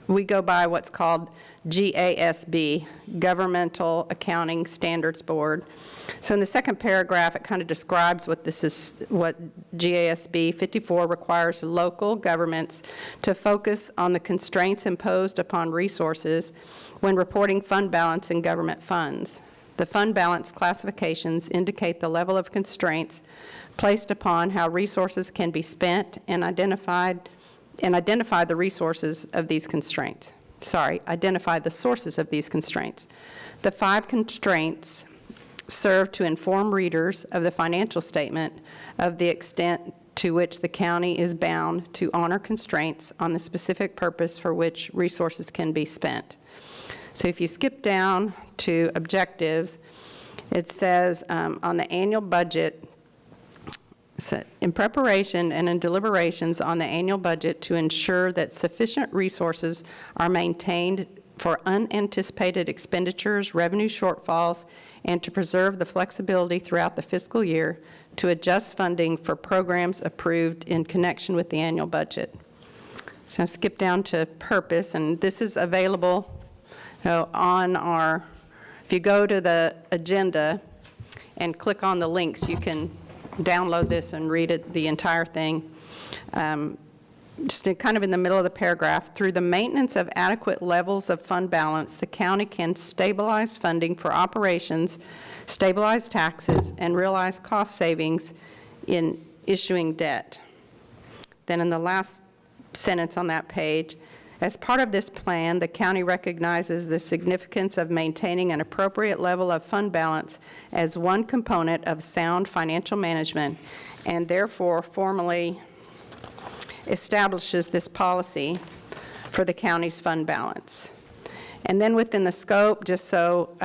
we go by what's called GASB, Governmental Accounting Standards Board. So in the second paragraph, it kind of describes what this is, what GASB 54 requires local governments to focus on the constraints imposed upon resources when reporting fund balance in government funds. The fund balance classifications indicate the level of constraints placed upon how resources can be spent and identify the resources of these constraints. Identify the sources of these constraints. The 5 constraints serve to inform readers of the financial statement of the extent to which the county is bound to honor constraints on the specific purpose for which resources can be spent. So if you skip down to objectives, it says on the annual budget, in preparation and in deliberations on the annual budget to ensure that sufficient resources are maintained for unanticipated expenditures, revenue shortfalls, and to preserve the flexibility throughout the fiscal year to adjust funding for programs approved in connection with the annual budget. So I skip down to purpose, and this is available on our, if you go to the agenda and click on the links, you can download this and read it, the entire thing. Just kind of in the middle of the paragraph, through the maintenance of adequate levels of fund balance, the county can stabilize funding for operations, stabilize taxes, and realize cost savings in issuing debt. Then in the last sentence on that page, as part of this plan, the county recognizes the significance of maintaining an appropriate level of fund balance as one component of sound financial management, and therefore formally establishes this policy for the county's fund balance. And then within the scope, just so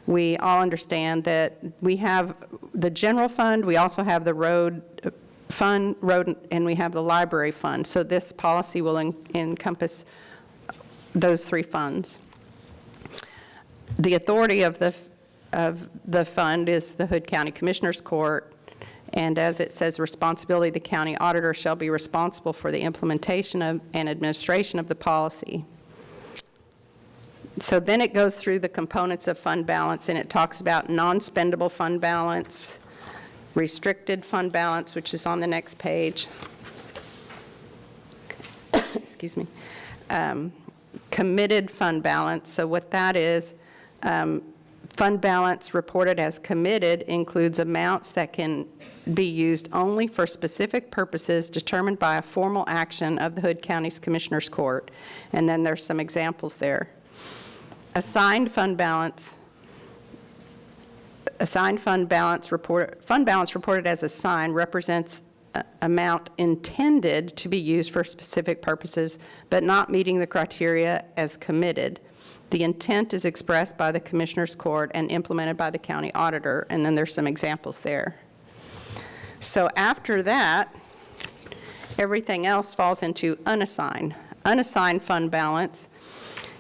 we all understand that we have the general fund, we also have the road fund, and we have the library fund. So this policy will encompass those 3 funds. The authority of the fund is the Hood County Commissioners Court, and as it says, responsibility, the county auditor shall be responsible for the implementation of and administration of the policy. So then it goes through the components of fund balance, and it talks about non-spendable fund balance, restricted fund balance, which is on the next page. Excuse me. Committed fund balance. So what that is, fund balance reported as committed includes amounts that can be used only for specific purposes determined by a formal action of the Hood County's Commissioners Court. And then there's some examples there. Assigned fund balance reported as assigned represents amount intended to be used for specific purposes, but not meeting the criteria as committed. The intent is expressed by the Commissioners Court and implemented by the county auditor, and then there's some examples there. So after that, everything else falls into unassigned. Unassigned fund balance,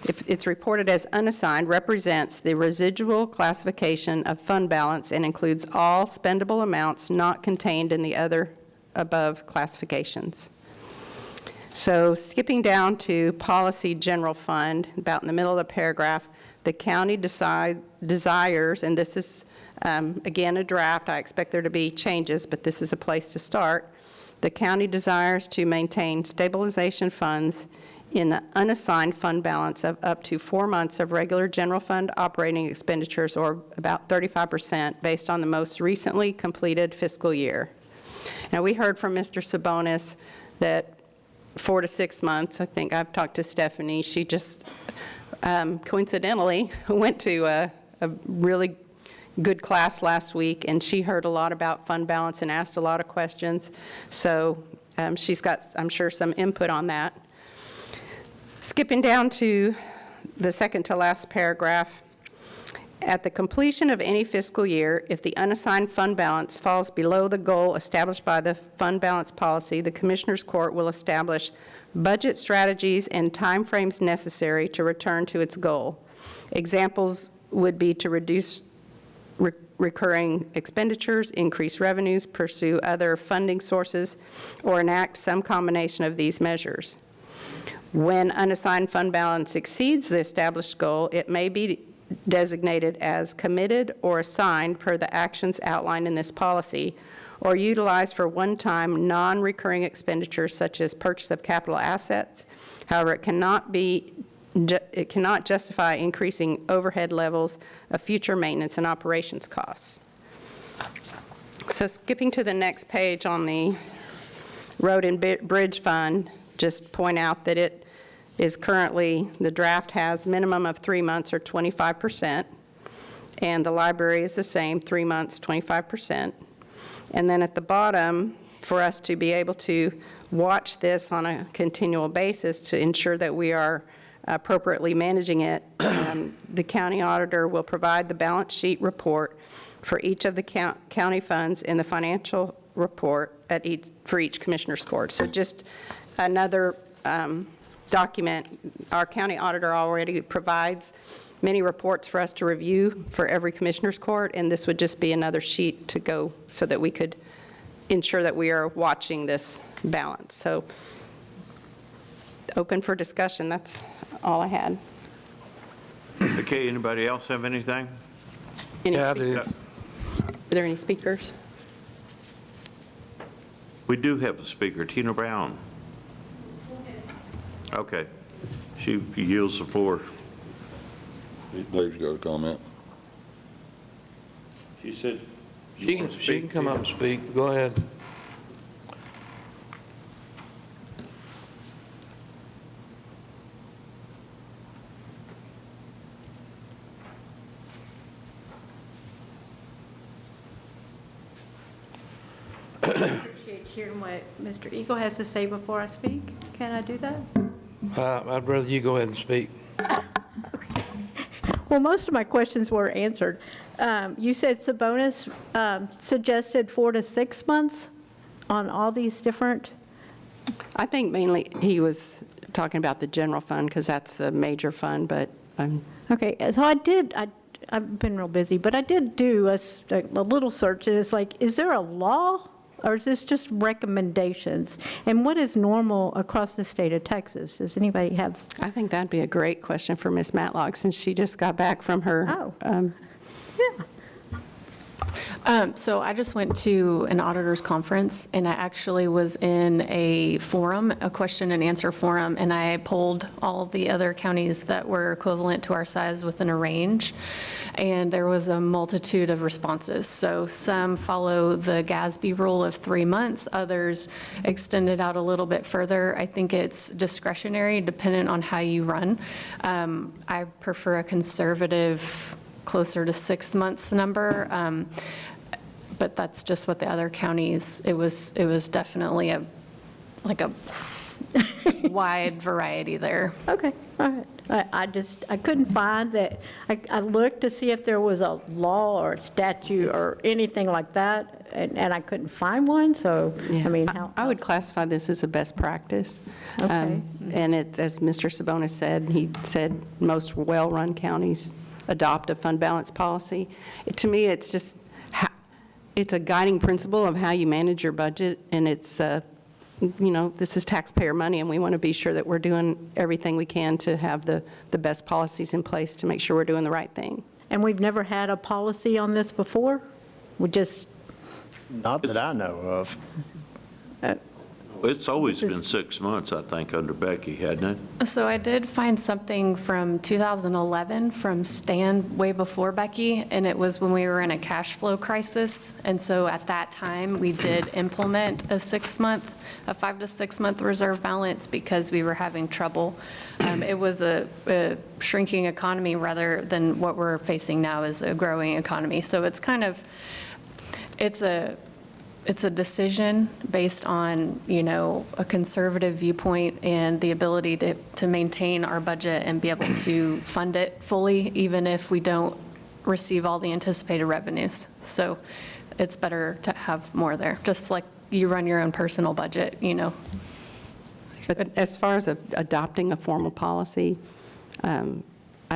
if it's reported as unassigned, represents the residual classification of fund balance and includes all spendable amounts not contained in the other above classifications. So skipping down to policy general fund, about in the middle of the paragraph, the county desires, and this is again a draft, I expect there to be changes, but this is a place to start. The county desires to maintain stabilization funds in the unassigned fund balance of up to 4 months of regular general fund operating expenditures, or about 35% based on the most recently completed fiscal year. Now, we heard from Mr. Sabonis that 4 to 6 months. I think I've talked to Stephanie. She just coincidentally went to a really good class last week, and she heard a lot about fund balance and asked a lot of questions. So she's got, I'm sure, some input on that. Skipping down to the second to last paragraph, at the completion of any fiscal year, if the unassigned fund balance falls below the goal established by the fund balance policy, the Commissioners Court will establish budget strategies and timeframes necessary to return to its goal. Examples would be to reduce recurring expenditures, increase revenues, pursue other funding sources, or enact some combination of these measures. When unassigned fund balance exceeds the established goal, it may be designated as committed or assigned per the actions outlined in this policy, or utilized for one-time non-recurring expenditures such as purchase of capital assets. However, it cannot justify increasing overhead levels of future maintenance and operations costs. So skipping to the next page on the Road and Bridge Fund, just point out that it is currently, the draft has minimum of 3 months or 25%, and the library is the same, 3 months, 25%. And then at the bottom, for us to be able to watch this on a continual basis to ensure that we are appropriately managing it, the county auditor will provide the balance sheet report for each of the county funds in the financial report for each Commissioner's Court. So just another document. Our county auditor already provides many reports for us to review for every Commissioner's Court, and this would just be another sheet to go so that we could ensure that we are watching this balance. So open for discussion. That's all I had. Okay, anybody else have anything? Yeah, I do. Are there any speakers? We do have a speaker, Tina Brown. Okay. She yields the floor. Dave's got a comment. She said She can come up and speak. Go ahead. I appreciate hearing what Mr. Eagle has to say before I speak. Can I do that? I'd rather you go ahead and speak. Well, most of my questions were answered. You said Sabonis suggested 4 to 6 months on all these different? I think mainly he was talking about the general fund because that's the major fund, but Okay, so I've been real busy, but I did do a little search, and it's like, is there a law, or is this just recommendations? And what is normal across the state of Texas? Does anybody have? I think that'd be a great question for Ms. Matlock, since she just got back from her. So I just went to an auditor's conference, and I actually was in a forum, a question and answer forum, and I polled all the other counties that were equivalent to our size within a range, and there was a multitude of responses. So some follow the GASB rule of 3 months, others extend it out a little bit further. I think it's discretionary, dependent on how you run. I prefer a conservative, closer to 6 months number. But that's just what the other counties, it was definitely a wide variety there. Okay, all right. I couldn't find that. I looked to see if there was a law or a statute or anything like that, and I couldn't find one, so, I mean, I would classify this as a best practice. Okay. And it's, as Mr. Sabonis said, he said most well-run counties adopt a fund balance policy. To me, it's just, it's a guiding principle of how you manage your budget, and it's, this is taxpayer money, and we want to be sure that we're doing everything we can to have the best policies in place to make sure we're doing the right thing. And we've never had a policy on this before? We just... Not that I know of. It's always been 6 months, I think, under Becky, hadn't it? So I did find something from 2011 from Stan way before Becky, and it was when we were in a cash flow crisis. And so at that time, we did implement a 5 to 6 month reserve balance because we were having trouble. It was a shrinking economy rather than what we're facing now is a growing economy. So it's kind of, it's a decision based on, a conservative viewpoint and the ability to maintain our budget and be able to fund it fully, even if we don't receive all the anticipated revenues. So it's better to have more there, just like you run your own personal budget, But as far as adopting a formal policy, I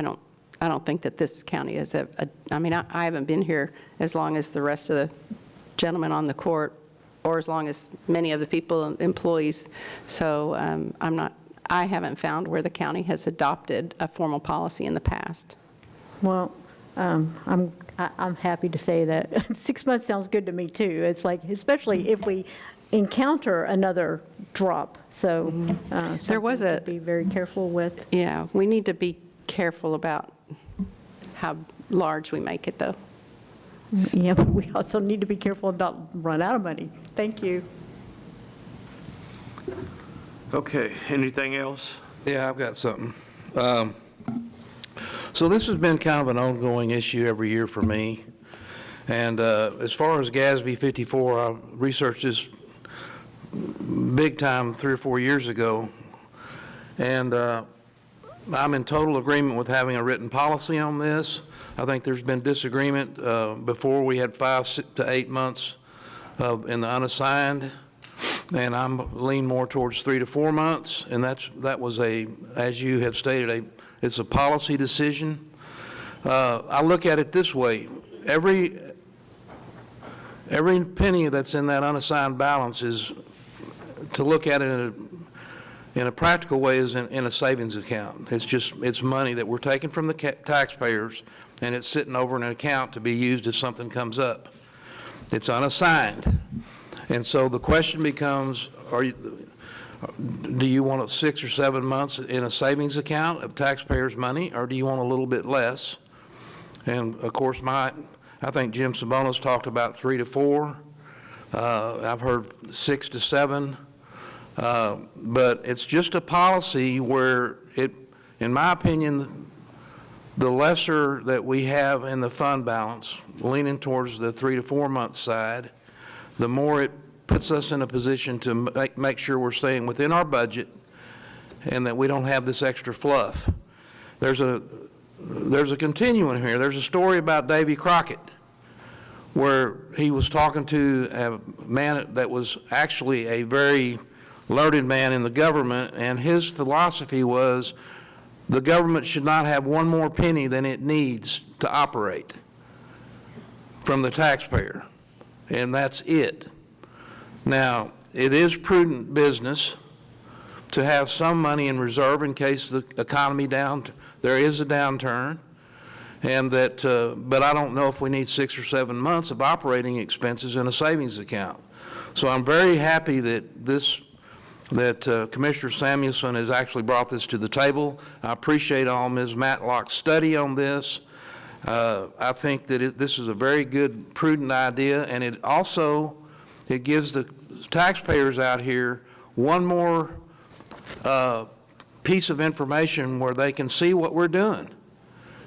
don't think that this county is I haven't been here as long as the rest of the gentlemen on the court, or as long as many of the people, employees. So I haven't found where the county has adopted a formal policy in the past. Well, I'm happy to say that 6 months sounds good to me, too. It's like, especially if we encounter another drop. So there was to be very careful with. Yeah, we need to be careful about how large we make it, though. Yeah, but we also need to be careful about run out of money. Thank you. Okay, anything else? Yeah, I've got something. So this has been kind of an ongoing issue every year for me. And as far as GASB 54, I researched this big time 3 or 4 years ago. And I'm in total agreement with having a written policy on this. I think there's been disagreement. Before we had 5 to 8 months in the unassigned, and I'm lean more towards 3 to 4 months, and that was as you have stated, it's a policy decision. I look at it this way: every penny that's in that unassigned balance is to look at it in a practical way is in a savings account. It's money that we're taking from the taxpayers, and it's sitting over in an account to be used if something comes up. It's unassigned. And so the question becomes, do you want 6 or 7 months in a savings account of taxpayers' money, or do you want a little bit less? And of course, I think Jim Sabonis talked about 3 to 4. I've heard 6 to 7. But it's just a policy where in my opinion, the lesser that we have in the fund balance, leaning towards the 3 to 4 month side, the more it puts us in a position to make sure we're staying within our budget and that we don't have this extra fluff. There's a continuum here. There's a story about Davy Crockett where he was talking to a man that was actually a very learned man in the government, and his philosophy was the government should not have one more penny than it needs to operate from the taxpayer, and that's it. Now, it is prudent business to have some money in reserve in case the economy there is a downturn, and that, but I don't know if we need 6 or 7 months of operating expenses in a savings account. So I'm very happy that Commissioner Samuelson has actually brought this to the table. I appreciate all Ms. Matlock's study on this. I think that this is a very good, prudent idea, and it also, it gives the taxpayers out here one more piece of information where they can see what we're doing.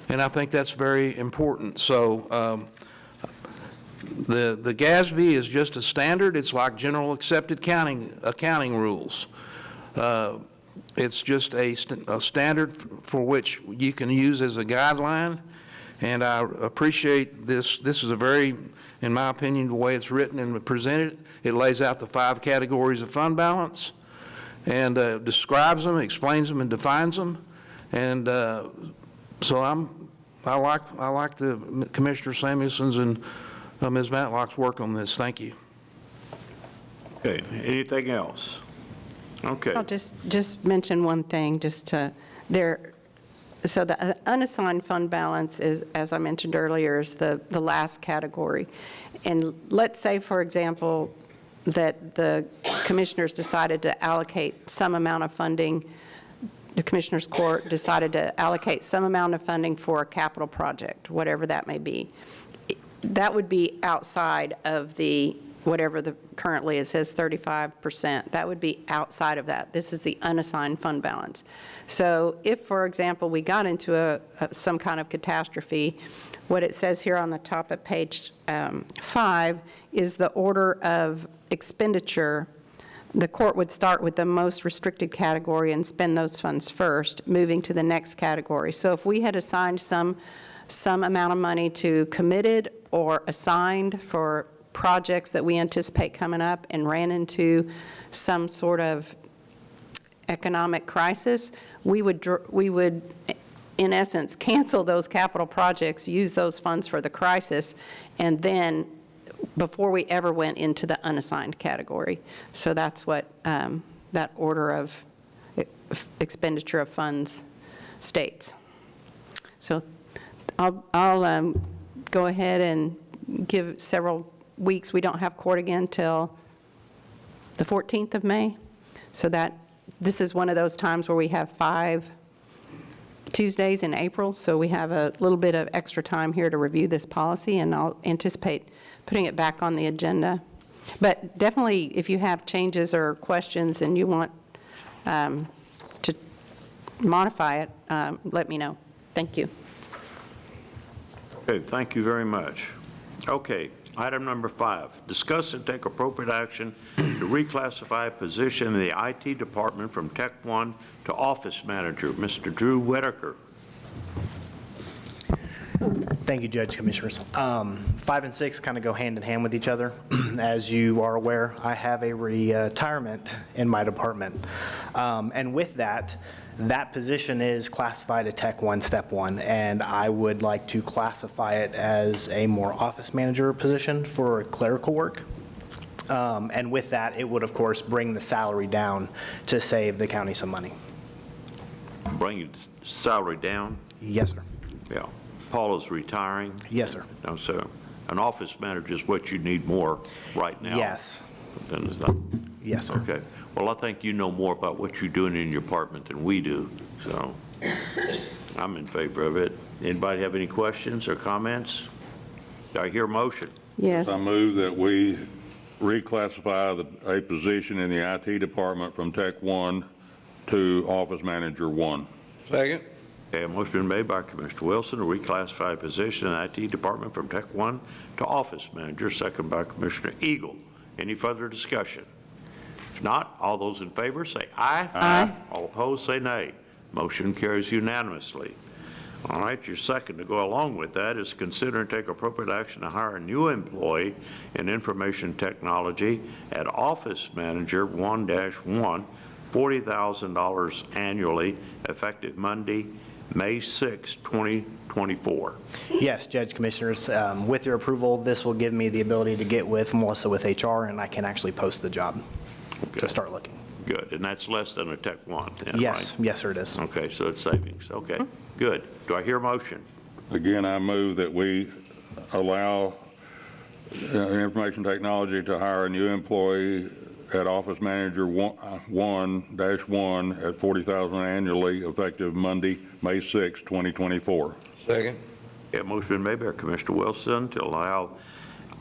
And I think that's very important. So the GASB is just a standard. It's like general accepted accounting rules. It's just a standard for which you can use as a guideline. And I appreciate this. This is a very, in my opinion, the way it's written and presented, it lays out the 5 categories of fund balance and describes them, explains them, and defines them. And so I like the Commissioner Samuelson's and Ms. Matlock's work on this. Thank you. Okay, anything else? Okay. I'll just mention one thing, so the unassigned fund balance is, as I mentioned earlier, is the last category. And let's say, for example, that the commissioners decided to allocate some amount of funding, the Commissioners Court decided to allocate some amount of funding for a capital project, whatever that may be. That would be outside of the, whatever the currently it says 35%, that would be outside of that. This is the unassigned fund balance. So if, for example, we got into some kind of catastrophe, what it says here on the top of page 5 is the order of expenditure. The court would start with the most restricted category and spend those funds first, moving to the next category. So if we had assigned some amount of money to committed or assigned for projects that we anticipate coming up and ran into some sort of economic crisis, we would in essence cancel those capital projects, use those funds for the crisis, and then before we ever went into the unassigned category. So that's what that order of expenditure of funds states. So I'll go ahead and give several weeks. We don't have court again till the 14th of May. So this is one of those times where we have 5 Tuesdays in April. So we have a little bit of extra time here to review this policy, and I'll anticipate putting it back on the agenda. But definitely, if you have changes or questions and you want to modify it, let me know. Thank you. Okay, thank you very much. Okay, item number 5, discuss and take appropriate action to reclassify a position in the IT department from Tech 1 to Office Manager. Mr. Drew Whitaker. Thank you, Judge, Commissioners. 5 and 6 kind of go hand in hand with each other. As you are aware, I have a retirement in my department. And with that position is classified at Tech 1, Step 1, and I would like to classify it as a more office manager position for clerical work. And with that, it would, of course, bring the salary down to save the county some money. Bring your salary down? Yes, sir. Yeah. Paul is retiring? Yes, sir. No, so an office manager is what you need more right now? Yes. Then is that? Yes, sir. Okay. Well, I think you know more about what you're doing in your department than we do, so I'm in favor of it. Anybody have any questions or comments? Do I hear a motion? Yes. I move that we reclassify a position in the IT department from Tech 1 to Office Manager 1. Second. Okay, a motion been made by Commissioner Wilson to reclassify a position in the IT department from Tech 1 to Office Manager, second by Commissioner Eagle. Any further discussion? If not, all those in favor say aye. Aye. All opposed say nay. Motion carries unanimously. All right, your second to go along with that is consider and take appropriate action to hire a new employee in information technology at Office Manager 1-1 $40,000 annually, effective Monday, May 6, 2024. Yes, Judge Commissioners, with your approval, this will give me the ability to get with Melissa with HR, and I can actually post the job to start looking. Good, and that's less than a Tech 1, then, Yes, right? yes, sir, it is. Okay, so it's savings. Okay, good. Do I hear a motion? Again, I move that we allow information technology to hire a new employee at Office Manager 1-1 at $40,000 annually, effective Monday, May 6, 2024. Second. Yeah, motion been made by Commissioner Wilson to allow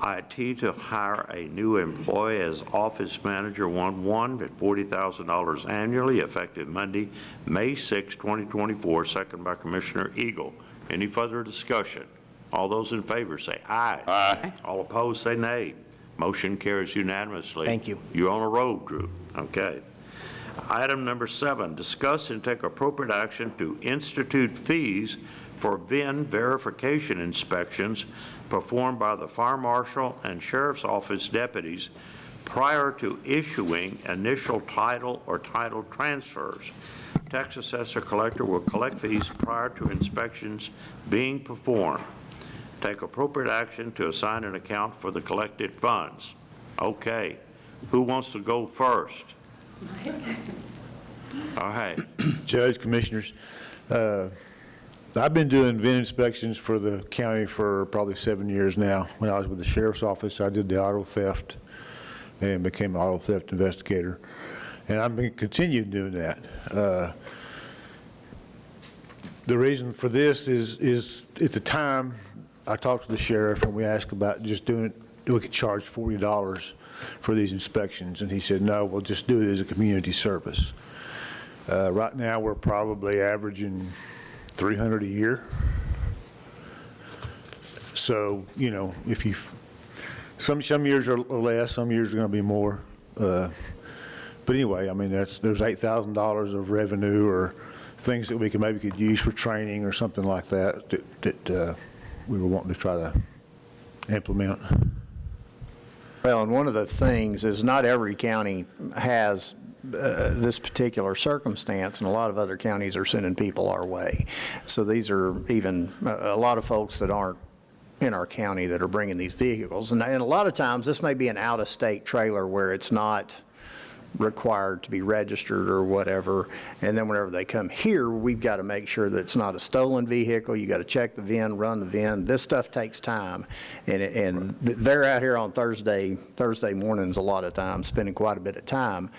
IT to hire a new employee as Office Manager 1-1 at $40,000 annually, effective Monday, May 6, 2024, second by Commissioner Eagle. Any further discussion? All those in favor say aye. Aye. All opposed say nay. Motion carries unanimously. Thank you. You're on a roll, Drew. Okay. Item number 7, discuss and take appropriate action to institute fees for VIN verification inspections performed by the Fire Marshal and Sheriff's Office deputies prior to issuing initial title or title transfers. Tax assessor collector will collect fees prior to inspections being performed. Take appropriate action to assign an account for the collected funds. Okay, who wants to go first? All right. Judge, Commissioners, I've been doing VIN inspections for the county for probably 7 years now. When I was with the Sheriff's Office, I did the auto theft and became an auto theft investigator. And I'm going to continue doing that. The reason for this is at the time, I talked to the sheriff and we asked about just doing it, we could charge $40 for these inspections. And he said, no, we'll just do it as a community service. Right now, we're probably averaging $300 a year. So, you know, if you, some years are less, some years are going to be more. But anyway, I mean, there's $8,000 of revenue or things that we could use for training or something like that that we were wanting to try to implement. Well, and one of the things is not every county has this particular circumstance, and a lot of other counties are sending people our way. So these are even a lot of folks that aren't in our county that are bringing these vehicles. And a lot of times this may be an out-of-state trailer where it's not required to be registered or whatever, and then whenever they come here, we've got to make sure that it's not a stolen vehicle. You got to check the VIN, run the VIN. This stuff takes time, and they're out here on Thursday mornings a lot of times, spending quite a bit of time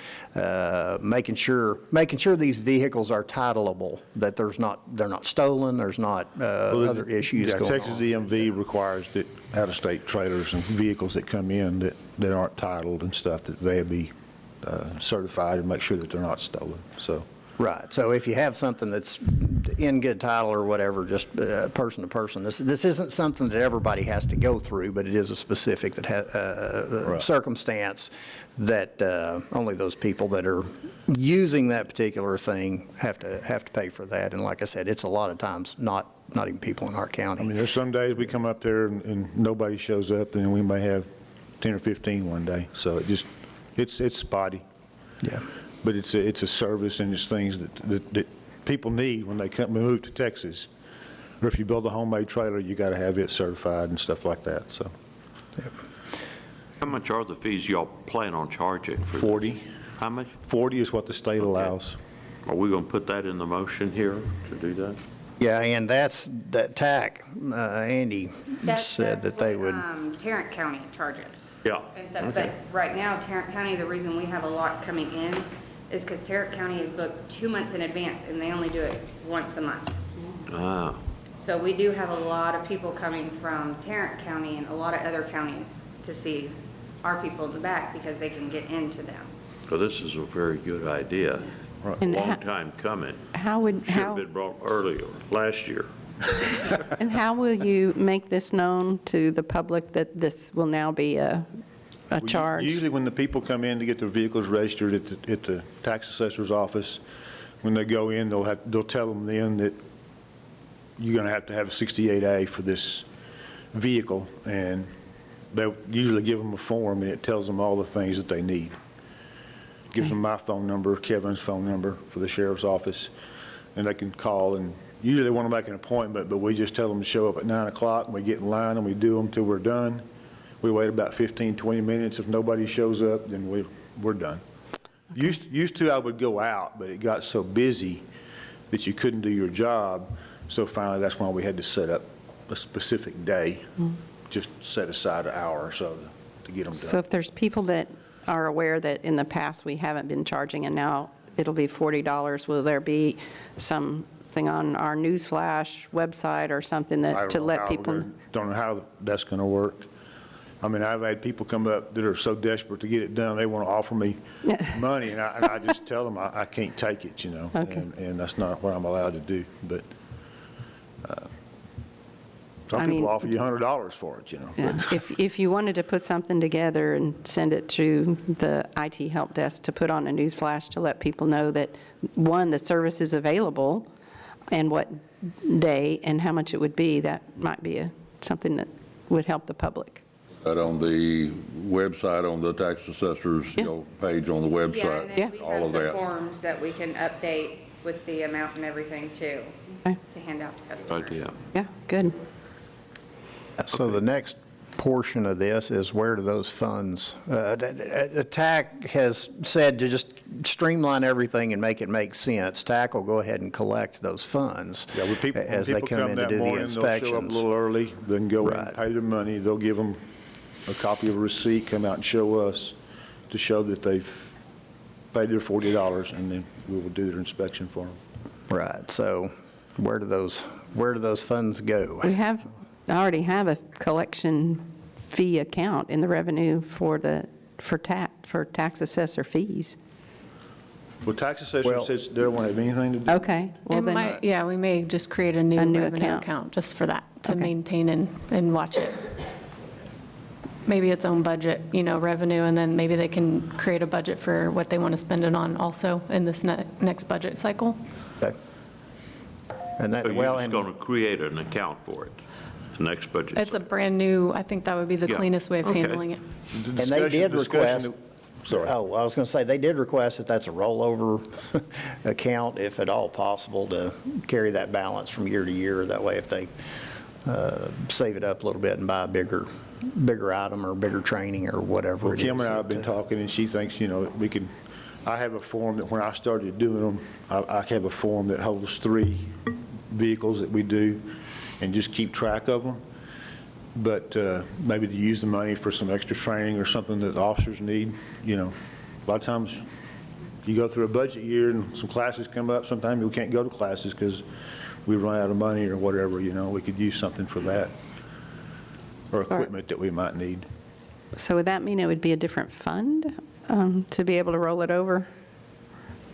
making sure these vehicles are titleable, that they're not stolen, there's not other issues going on. Texas DMV requires that out-of-state trailers and vehicles that come in that aren't titled and stuff, that they be certified and make sure that they're not stolen. So right. So if you have something that's in good title or whatever, just person to person, this isn't something that everybody has to go through, but it is a specific right. circumstance that only those people that are using that particular thing have to pay for that. And like I said, it's a lot of times not even people in our county. I mean, there's some days we come up there and nobody shows up, and we may have 10 or 15 one day. So it's spotty. Yeah. But it's a service, and it's things that people need when they move to Texas. Or if you build a homemade trailer, you got to have it certified and stuff like that. So. Yep. How much are the fees y'all plan on charging for 40. This? How much? 40 is what the state allows. Are we going to put that in the motion here to do that? Yeah, and that TAC, Andy said that they would. Tarrant County charges. Yeah. And stuff, Okay. but right now, Tarrant County, the reason we have a lot coming in is because Tarrant County is booked 2 months in advance, and they only do it once a month. Ah. So we do have a lot of people coming from Tarrant County and a lot of other counties to see our people in the back because they can get into them. So this is a very good idea. And Long time coming. Should have been brought earlier, last year. And how will you make this known to the public that this will now be a charge? Usually when the people come in to get their vehicles registered at the tax assessor's office, when they go in, they'll tell them then that you're going to have a 68A for this vehicle, and they'll usually give them a form, and it tells them all the things that they need. Gives them my phone number, Kevin's phone number for the sheriff's office, and they can call, and usually they want to make an appointment, but we just tell them to show up at 9 o'clock, and we get in line, and we do them till we're done. We wait about 15, 20 minutes. If nobody shows up, then we're done. Used to, I would go out, but it got so busy that you couldn't do your job, so finally, that's why we had to set up a specific day, just set aside an hour or so to get them done. So if there's people that are aware that in the past we haven't been charging and now it'll be $40, will there be something on our newsflash website or something that to let people? Don't know how that's going to work. I mean, I've had people come up that are so desperate to get it done, they want to offer me money, and I just tell them I can't take it, you know, and that's not what I'm allowed to do. But some people offer you $100 for it, you know. Yeah. If you wanted to put something together and send it to the IT help desk to put on a news flash to let people know that, one, the service is available and what day and how much it would be, that might be something that would help the public. That on the website, on the tax assessor's page on the website, Yeah, and then we all of have the that. forms that we can update with the amount and everything too, to hand out to customers. Yeah, good. So the next portion of this is where do those funds, TAC has said to just streamline everything and make it make sense. TAC will go ahead and collect those funds as they come in to do the inspections. They'll show up a little early, they can go in and pay their money, they'll give them a copy of a receipt, come out and show us to show that they've paid their $40, and then we will do their inspection for them. Right, so where do those funds go? I already have a collection fee account in the revenue for tax assessor fees. Well, tax assessor says they don't want to have anything to do. Okay. Well, then, Yeah, we may just create a new revenue account just for that, to maintain and watch it. Maybe its own budget, revenue, and then maybe they can create a budget for what they want to spend it on also in this next budget cycle. Okay. And that, So you're just going to create an account for it, the next budget. It's a brand new, I think that would be the cleanest way of handling it. And they did request, I was going to say, they did request that that's a rollover account, if at all possible, to carry that balance from year to year. That way, if they save it up a little bit and buy a bigger item or bigger training or whatever it is. Kim and I have been talking, and she thinks, we could, I have a form that when I started doing them, I have a form that holds 3 vehicles that we do and just keep track of them. But maybe to use the money for some extra training or something that the officers need, a lot of times you go through a budget year and some classes come up, sometimes we can't go to classes because we run out of money or whatever, we could use something for that, or equipment that we might need. So would that mean it would be a different fund to be able to roll it over,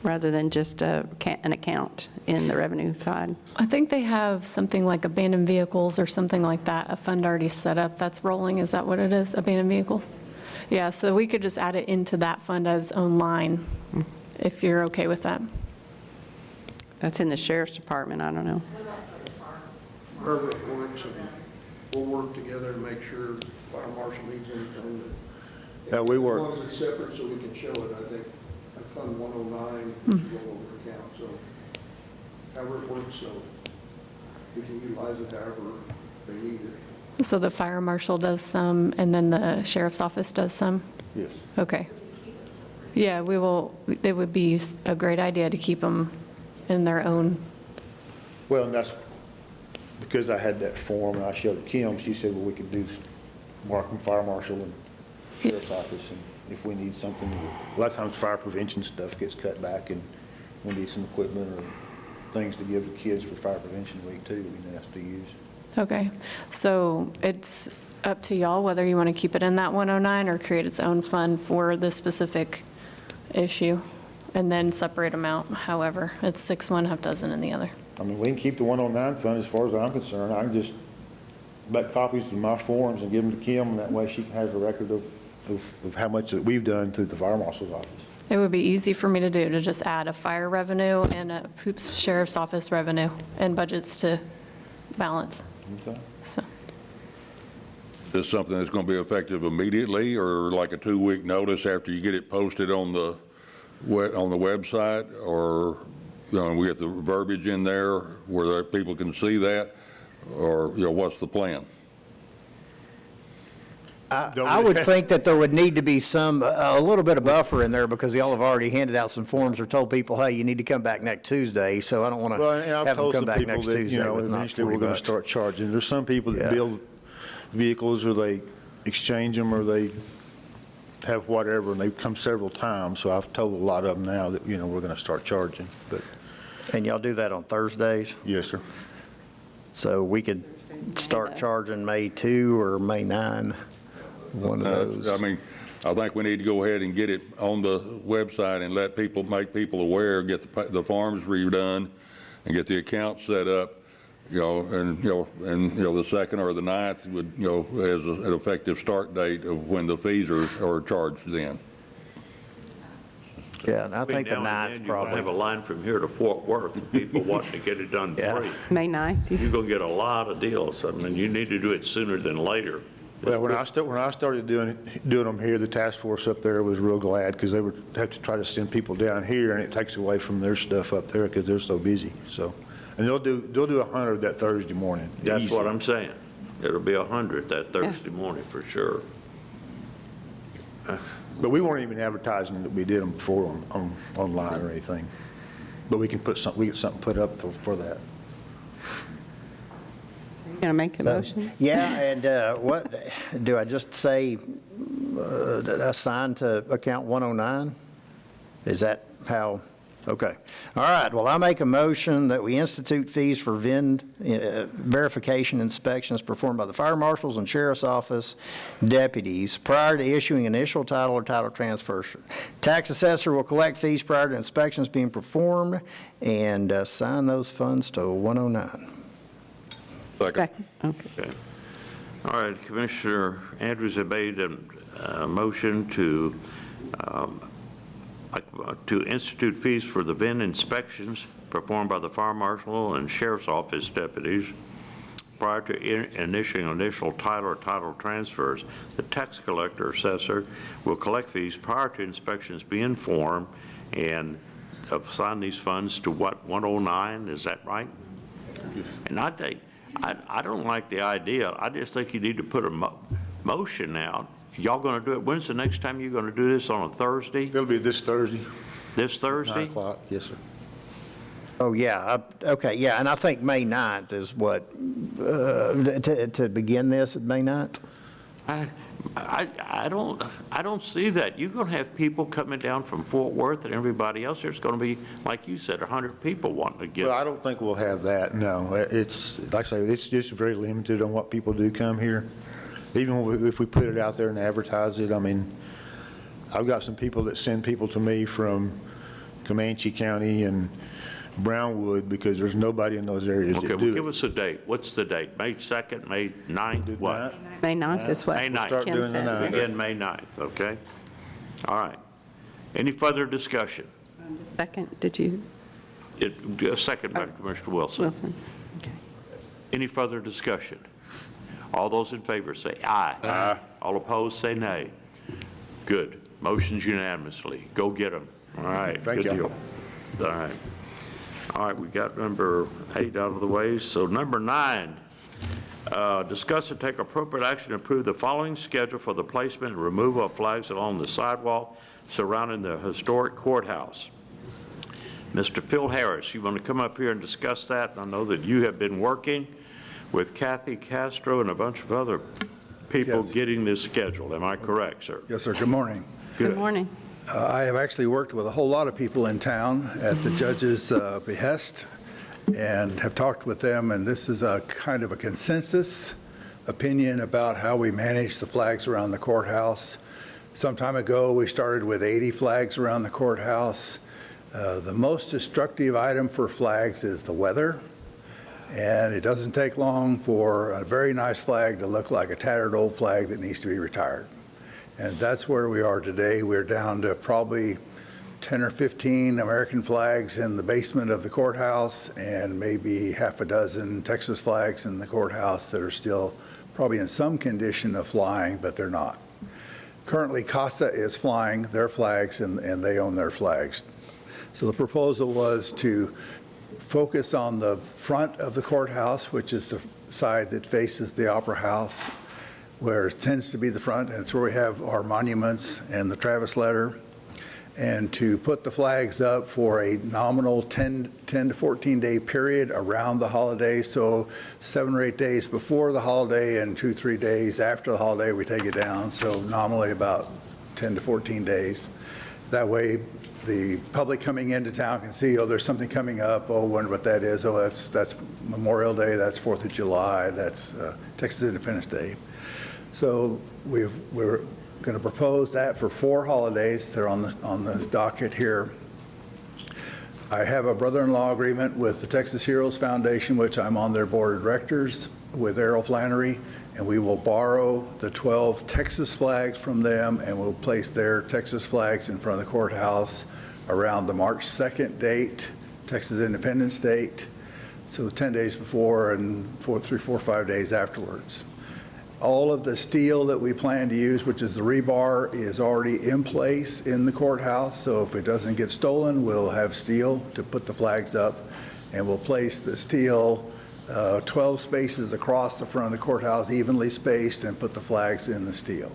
rather than just an account in the revenue side? I think they have something like abandoned vehicles or something like that, a fund already set up that's rolling. Is that what it is, abandoned vehicles? Yeah, so we could just add it into that fund as own line, if you're okay with that. That's in the sheriff's department, I don't know. Wherever it works, and we'll work together to make sure fire marshal needs anything. Yeah, we work. As long as it's separate so we can show it, I think, at Fund 109, roll over account, so however it works, so we can utilize it however they need it. So the fire marshal does some, and then the sheriff's office does some? Yes. Okay. Yeah, we will, it would be a great idea to keep them in their own. Well, and that's because I had that form and I showed it to Kim, she said, well, we could do Markham Fire Marshal and Sheriff's Office, and if we need something, a lot of times fire prevention stuff gets cut back and we need some equipment or things to give the kids for Fire Prevention Week too, we have to use. Okay, so it's up to y'all whether you want to keep it in that 109 or create its own fund for this specific issue, and then separate them out however. It's 6 one, half dozen in the other. I mean, we can keep the 109 fund as far as I'm concerned. I can just make copies of my forms and give them to Kim, and that way she can have a record of how much that we've done through the fire marshal's office. It would be easy for me to do, to just add a fire revenue and a sheriff's office revenue and budgets to balance. Okay. So. Is this something that's going to be effective immediately, or like a 2-week notice after you get it posted on the on the website, or, we get the verbiage in there where people can see that, or, what's the plan? I would think that there would need to be a little bit of buffer in there because y'all have already handed out some forms or told people, hey, you need to come back next Tuesday, so I don't want to have them come back next Tuesday with not eventually we're going to $40. start charging. There's some people that build vehicles or they exchange them or they have whatever, and they come several times, so I've told a lot of them now that, we're going to start charging. But And y'all do that on Thursdays? Yes, sir. So we could start charging May 2 or May 9, one of those. I mean, I think we need to go ahead and get it on the website and make people aware, get the forms redone, and get the account set up, and the 2nd or the 9th would, as an effective start date of when the fees are charged then. Yeah, and I think the Between now and 9th then, you're gonna have a probably. line from here to Fort Worth of people wanting to get it done free. May 9th. You're gonna get a lot of deals. I mean, you need to do it sooner than later. Well, when I started doing them here, the task force up there was real glad because they would have to try to send people down here, and it takes away from their stuff up there because they're so busy. So, and they'll do 100 that Thursday morning. That's Easy. what I'm saying. It'll be 100 that Thursday morning for sure. But we weren't even advertising that we did them before online or anything. But we can we get something put up for that. You going to make a motion? Yeah, and what, do I just say assign to account 109? Is that how? Okay. All right, well, I make a motion that we institute fees for verification inspections performed by the fire marshals and sheriff's office deputies prior to issuing initial title or title transfer. Tax assessor will collect fees prior to inspections being performed and assign those funds to 109. Second. Okay. All right, Commissioner Andrews had made a motion to institute fees for the VIN inspections performed by the fire marshal and sheriff's office deputies prior to initiating initial title or title transfers. The tax collector assessor will collect fees prior to inspections being formed and assign these funds to what, 109, is that right? And I don't like the idea. I just think you need to put a motion out. Y'all going to do it? When's the next time you're going to do this, on a Thursday? It'll be this Thursday. This Thursday? 9 o'clock, yes, sir. Oh, yeah, okay, yeah, and I think May 9th is what, to begin this at May 9th? I don't see that. You're going to have people coming down from Fort Worth and everybody else. There's going to be, like you said, 100 people wanting to get. Well, I don't think we'll have that, no. It's, like I say, it's just very limited on what people do come here. Even if we put it out there and advertise it, I mean, I've got some people that send people to me from Comanche County and Brownwood because there's nobody in those areas that Okay, do well, it. give us a date. What's the date? May 2nd, May 9th, what? May 9th is what May 9th. Start Kim doing the said. 9th. Again, May 9th, okay? All right. Any further discussion? Second, did you? A second by Commissioner Wilson. Wilson. Okay. Any further discussion? All those in favor say aye. Aye. All opposed say nay. Good. Motion's unanimously. Go get them. All right. Thank Good you. deal. All right. All right, we got number 8 out of the way. So number 9, discuss and take appropriate action to approve the following schedule for the placement and removal of flags along the sidewalk surrounding the historic courthouse. Mr. Phil Harris, you want to come up here and discuss that? I know that you have been working with Kathy Castro and a bunch of other people Yes. getting this scheduled. Am I correct, sir? Yes, sir. Good morning. Good morning. I have actually worked with a whole lot of people in town at the judge's behest and have talked with them, and this is a kind of a consensus opinion about how we manage the flags around the courthouse. Some time ago, we started with 80 flags around the courthouse. The most destructive item for flags is the weather, and it doesn't take long for a very nice flag to look like a tattered old flag that needs to be retired. And that's where we are today. We're down to probably 10 or 15 American flags in the basement of the courthouse and maybe half a dozen Texas flags in the courthouse that are still probably in some condition of flying, but they're not. Currently, CASA is flying their flags, and they own their flags. So the proposal was to focus on the front of the courthouse, which is the side that faces the Opera House, where it tends to be the front, and it's where we have our monuments and the Travis letter, and to put the flags up for a nominal 10 to 14-day period around the holiday. So 7 or 8 days before the holiday and 2-3 days after the holiday, we take it down. So nominally about 10 to 14 days. That way, the public coming into town can see, oh, there's something coming up. Oh, wonder what that is. Oh, that's Memorial Day. That's 4th of July. That's Texas Independence Day. So we're going to propose that for 4 holidays. They're on the docket here. I have a brother-in-law agreement with the Texas Heroes Foundation, which I'm on their board of directors with Errol Flannery, and we will borrow the 12 Texas flags from them, and we'll place their Texas flags in front of the courthouse around the March 2nd date, Texas Independence date, so 10 days before and 3, 4, 5 days afterwards. All of the steel that we plan to use, which is the rebar, is already in place in the courthouse, so if it doesn't get stolen, we'll have steel to put the flags up, and we'll place the steel 12 spaces across the front of the courthouse, evenly spaced, and put the flags in the steel.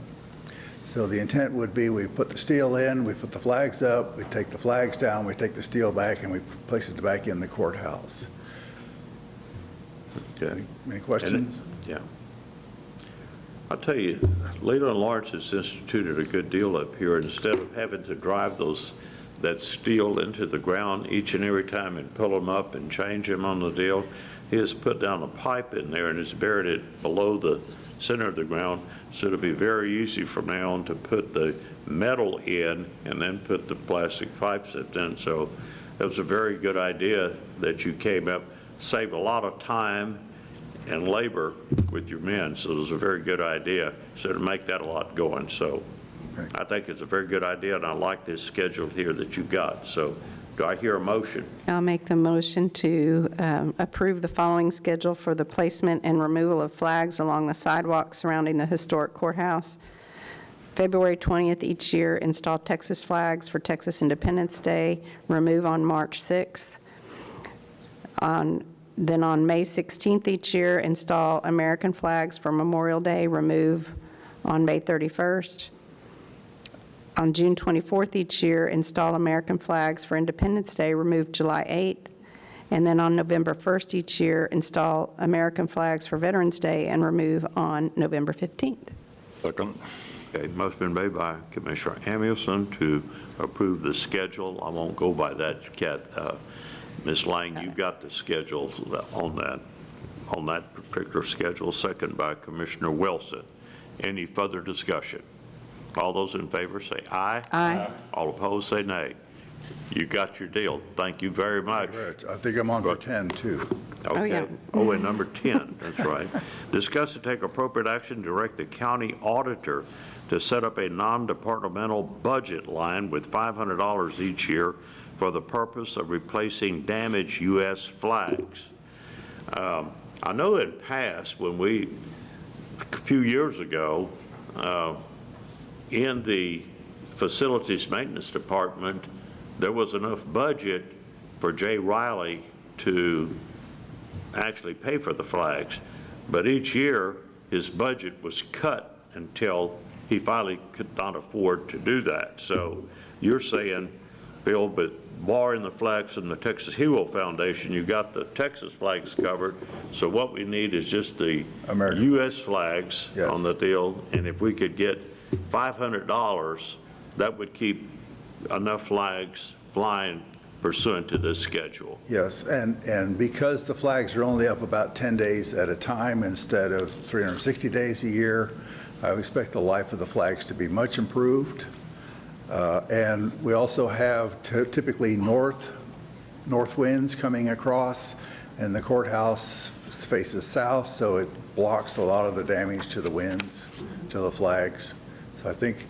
So the intent would be we put the steel in, we put the flags up, we take the flags down, we take the steel back, and we place it back in the courthouse. Okay. Any questions? Yeah. I'll tell you, Leland Lawrence has instituted a good deal up here. Instead of having to drive that steel into the ground each and every time and pull them up and change them on the deal, he has put down a pipe in there and has buried it below the center of the ground. So it'll be very easy from now on to put the metal in and then put the plastic pipes in. So it was a very good idea that you came up, saved a lot of time and labor with your men, so it was a very good idea. So to make that a lot going. So I think it's a very good idea, and I like this schedule here that you've got. So do I hear a motion? I'll make the motion to approve the following schedule for the placement and removal of flags along the sidewalk surrounding the historic courthouse. February 20th each year, install Texas flags for Texas Independence Day, remove on March 6th. Then on May 16th each year, install American flags for Memorial Day, remove on May 31st. On June 24th each year, install American flags for Independence Day, remove July 8th. And then on November 1st each year, install American flags for Veterans Day and remove on November 15th. Second. Okay, motion been made by Commissioner Amundson to approve the schedule. I won't go by that, Kat. Ms. Lang, you got the schedule on that particular schedule, second by Commissioner Wilson. Any further discussion? All those in favor say aye. Aye. All opposed say nay. You got your deal. Thank you very much. I think I'm on for 10, too. Okay. Oh, yeah. Oh, and number 10, that's right. Discuss and take appropriate action to direct the county auditor to set up a non-departmental budget line with $500 each year for the purpose of replacing damaged U.S. flags. I know in past, a few years ago, in the facilities maintenance department, there was enough budget for Jay Riley to actually pay for the flags. But each year, his budget was cut until he finally could not afford to do that. So you're saying, Bill, but barring the flags from the Texas Hero Foundation, you got the Texas flags covered. So what we need is just the U.S. flags on the deal. And if we could get $500, that would keep enough flags flying pursuant to this schedule. Yes, and because the flags are only up about 10 days at a time instead of 360 days a year, I expect the life of the flags to be much improved. And we also have typically north winds coming across, and the courthouse faces south, so it blocks a lot of the damage to the winds, to the flags. So I think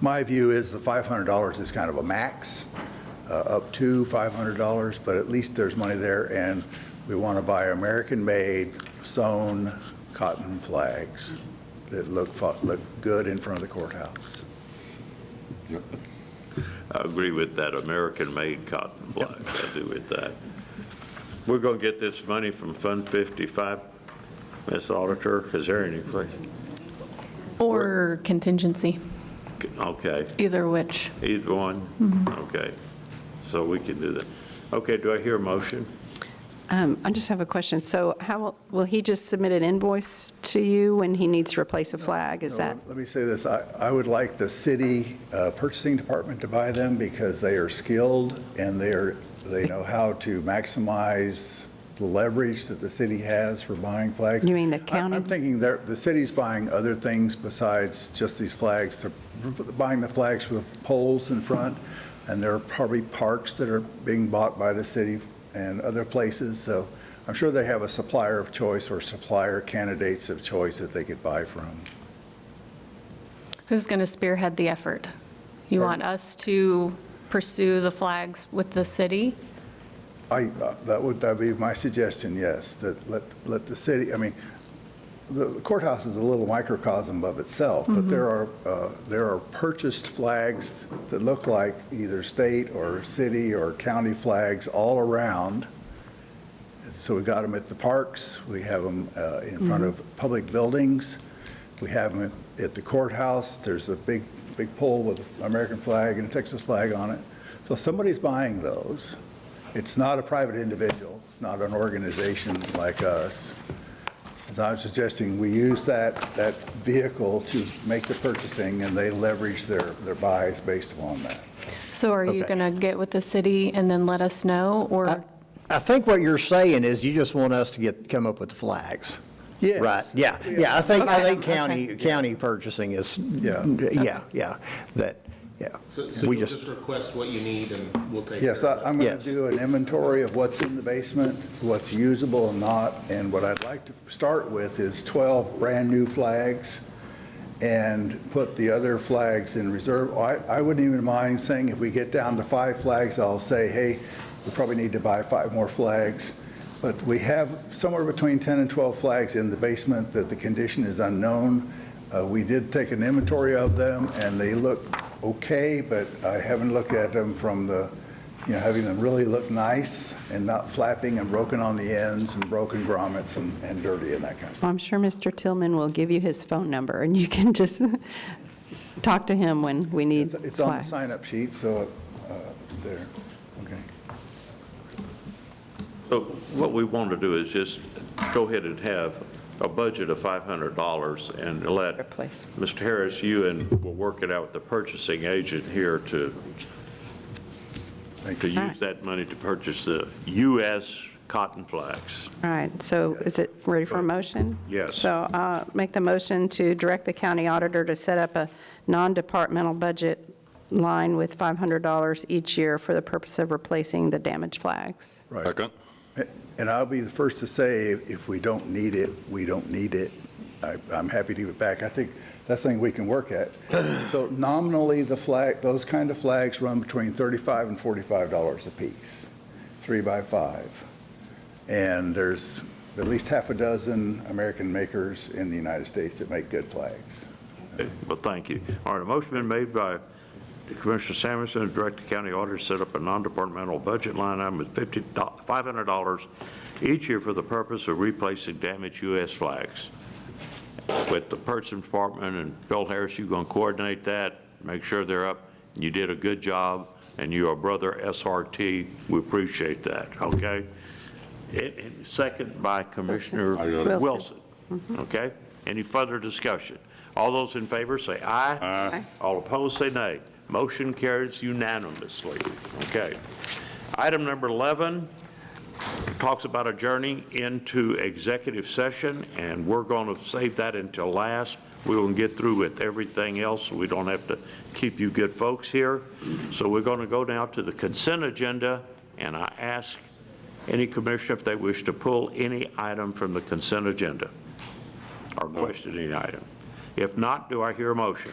my view is the $500 is kind of a max, up to $500, but at least there's money there, and we want to buy American-made, sewn cotton flags. that look good in front of the courthouse. I agree with that American-made cotton flag. I do with that. We're going to get this money from Fund 55. Ms. Auditor, is there any question? Or contingency, Okay, either which. either one? Okay, so we can do that. Okay, do I hear a motion? I just have a question. So how will he just submit an invoice to you when he needs to replace a flag? Is that? Let me say this, I would like the city purchasing department to buy them because they are skilled and they know how to maximize the leverage that the city has for buying flags. You mean the county? I'm thinking the city's buying other things besides just these flags. They're buying the flags for the poles in front, and there are probably parks that are being bought by the city and other places. So I'm sure they have a supplier of choice or supplier candidates of choice that they could buy from. Who's going to spearhead the effort? You want us to pursue the flags with the city? That would be my suggestion, yes, that let the city, I mean, the courthouse is a little microcosm of itself, but there are purchased flags that look like either state or city or county flags all around. So we got them at the parks, we have them in front of public buildings, we have them at the courthouse. There's a big pole with an American flag and a Texas flag on it. So somebody's buying those. It's not a private individual. It's not an organization like us. As I'm suggesting, we use that vehicle to make the purchasing, and they leverage their buys based upon that. So are you going to get with the city and then let us know, or? I think what you're saying is you just want us to come up with the flags. Yes. Right, yeah. I think county purchasing is, So We you'll just- just request what you need and we'll take Yes, care of it? I'm going Yes. to do an inventory of what's in the basement, what's usable and not, and what I'd like to start with is 12 brand-new flags and put the other flags in reserve. I wouldn't even mind saying if we get down to 5 flags, I'll say, hey, we probably need to buy 5 more flags. But we have somewhere between 10 and 12 flags in the basement that the condition is unknown. We did take an inventory of them, and they look okay, but I haven't looked at them from having them really look nice and not flapping and broken on the ends and broken grommets and dirty and that kind of stuff. Well, I'm sure Mr. Tillman will give you his phone number, and you can just talk to him when we need It's on the flags. sign-up sheet, so there, okay. So what we want to do is just go ahead and have a budget of $500 and let Replace. Mr. Harris, you and we'll work it out with the purchasing agent here to use that money to purchase the U.S. cotton flags. All right, so is it ready for a motion? Yes. So I'll make the motion to direct the county auditor to set up a non-departmental budget line with $500 each year for the purpose of replacing the damaged flags. Right. Second. And I'll be the first to say, if we don't need it, we don't need it. I'm happy to give it back. I think that's something we can work at. So nominally, those kind of flags run between $35 and $45 a piece, 3 by 5. And there's at least half a dozen American makers in the United States that make good flags. Okay, well, thank you. All right, a motion been made by Commissioner Samuelson to direct the county auditor to set up a non-departmental budget line item with $500 each year for the purpose of replacing damaged U.S. flags. With the purchasing department and Bill Harris, you're going to coordinate that, make sure they're up. You did a good job, and you're a brother SRT. We appreciate that, okay? Second by Commissioner Wilson. Okay? Any further discussion? All those in favor say aye. Aye. All opposed say nay. Motion carries unanimously. Okay. Item number 11 talks about adjourning into executive session, and we're going to save that until last. We will get through with everything else, so we don't have to keep you good folks here. So we're going to go now to the consent agenda, and I ask any commissioner if they wish to pull any item from the consent agenda or question any item. If not, do I hear a motion?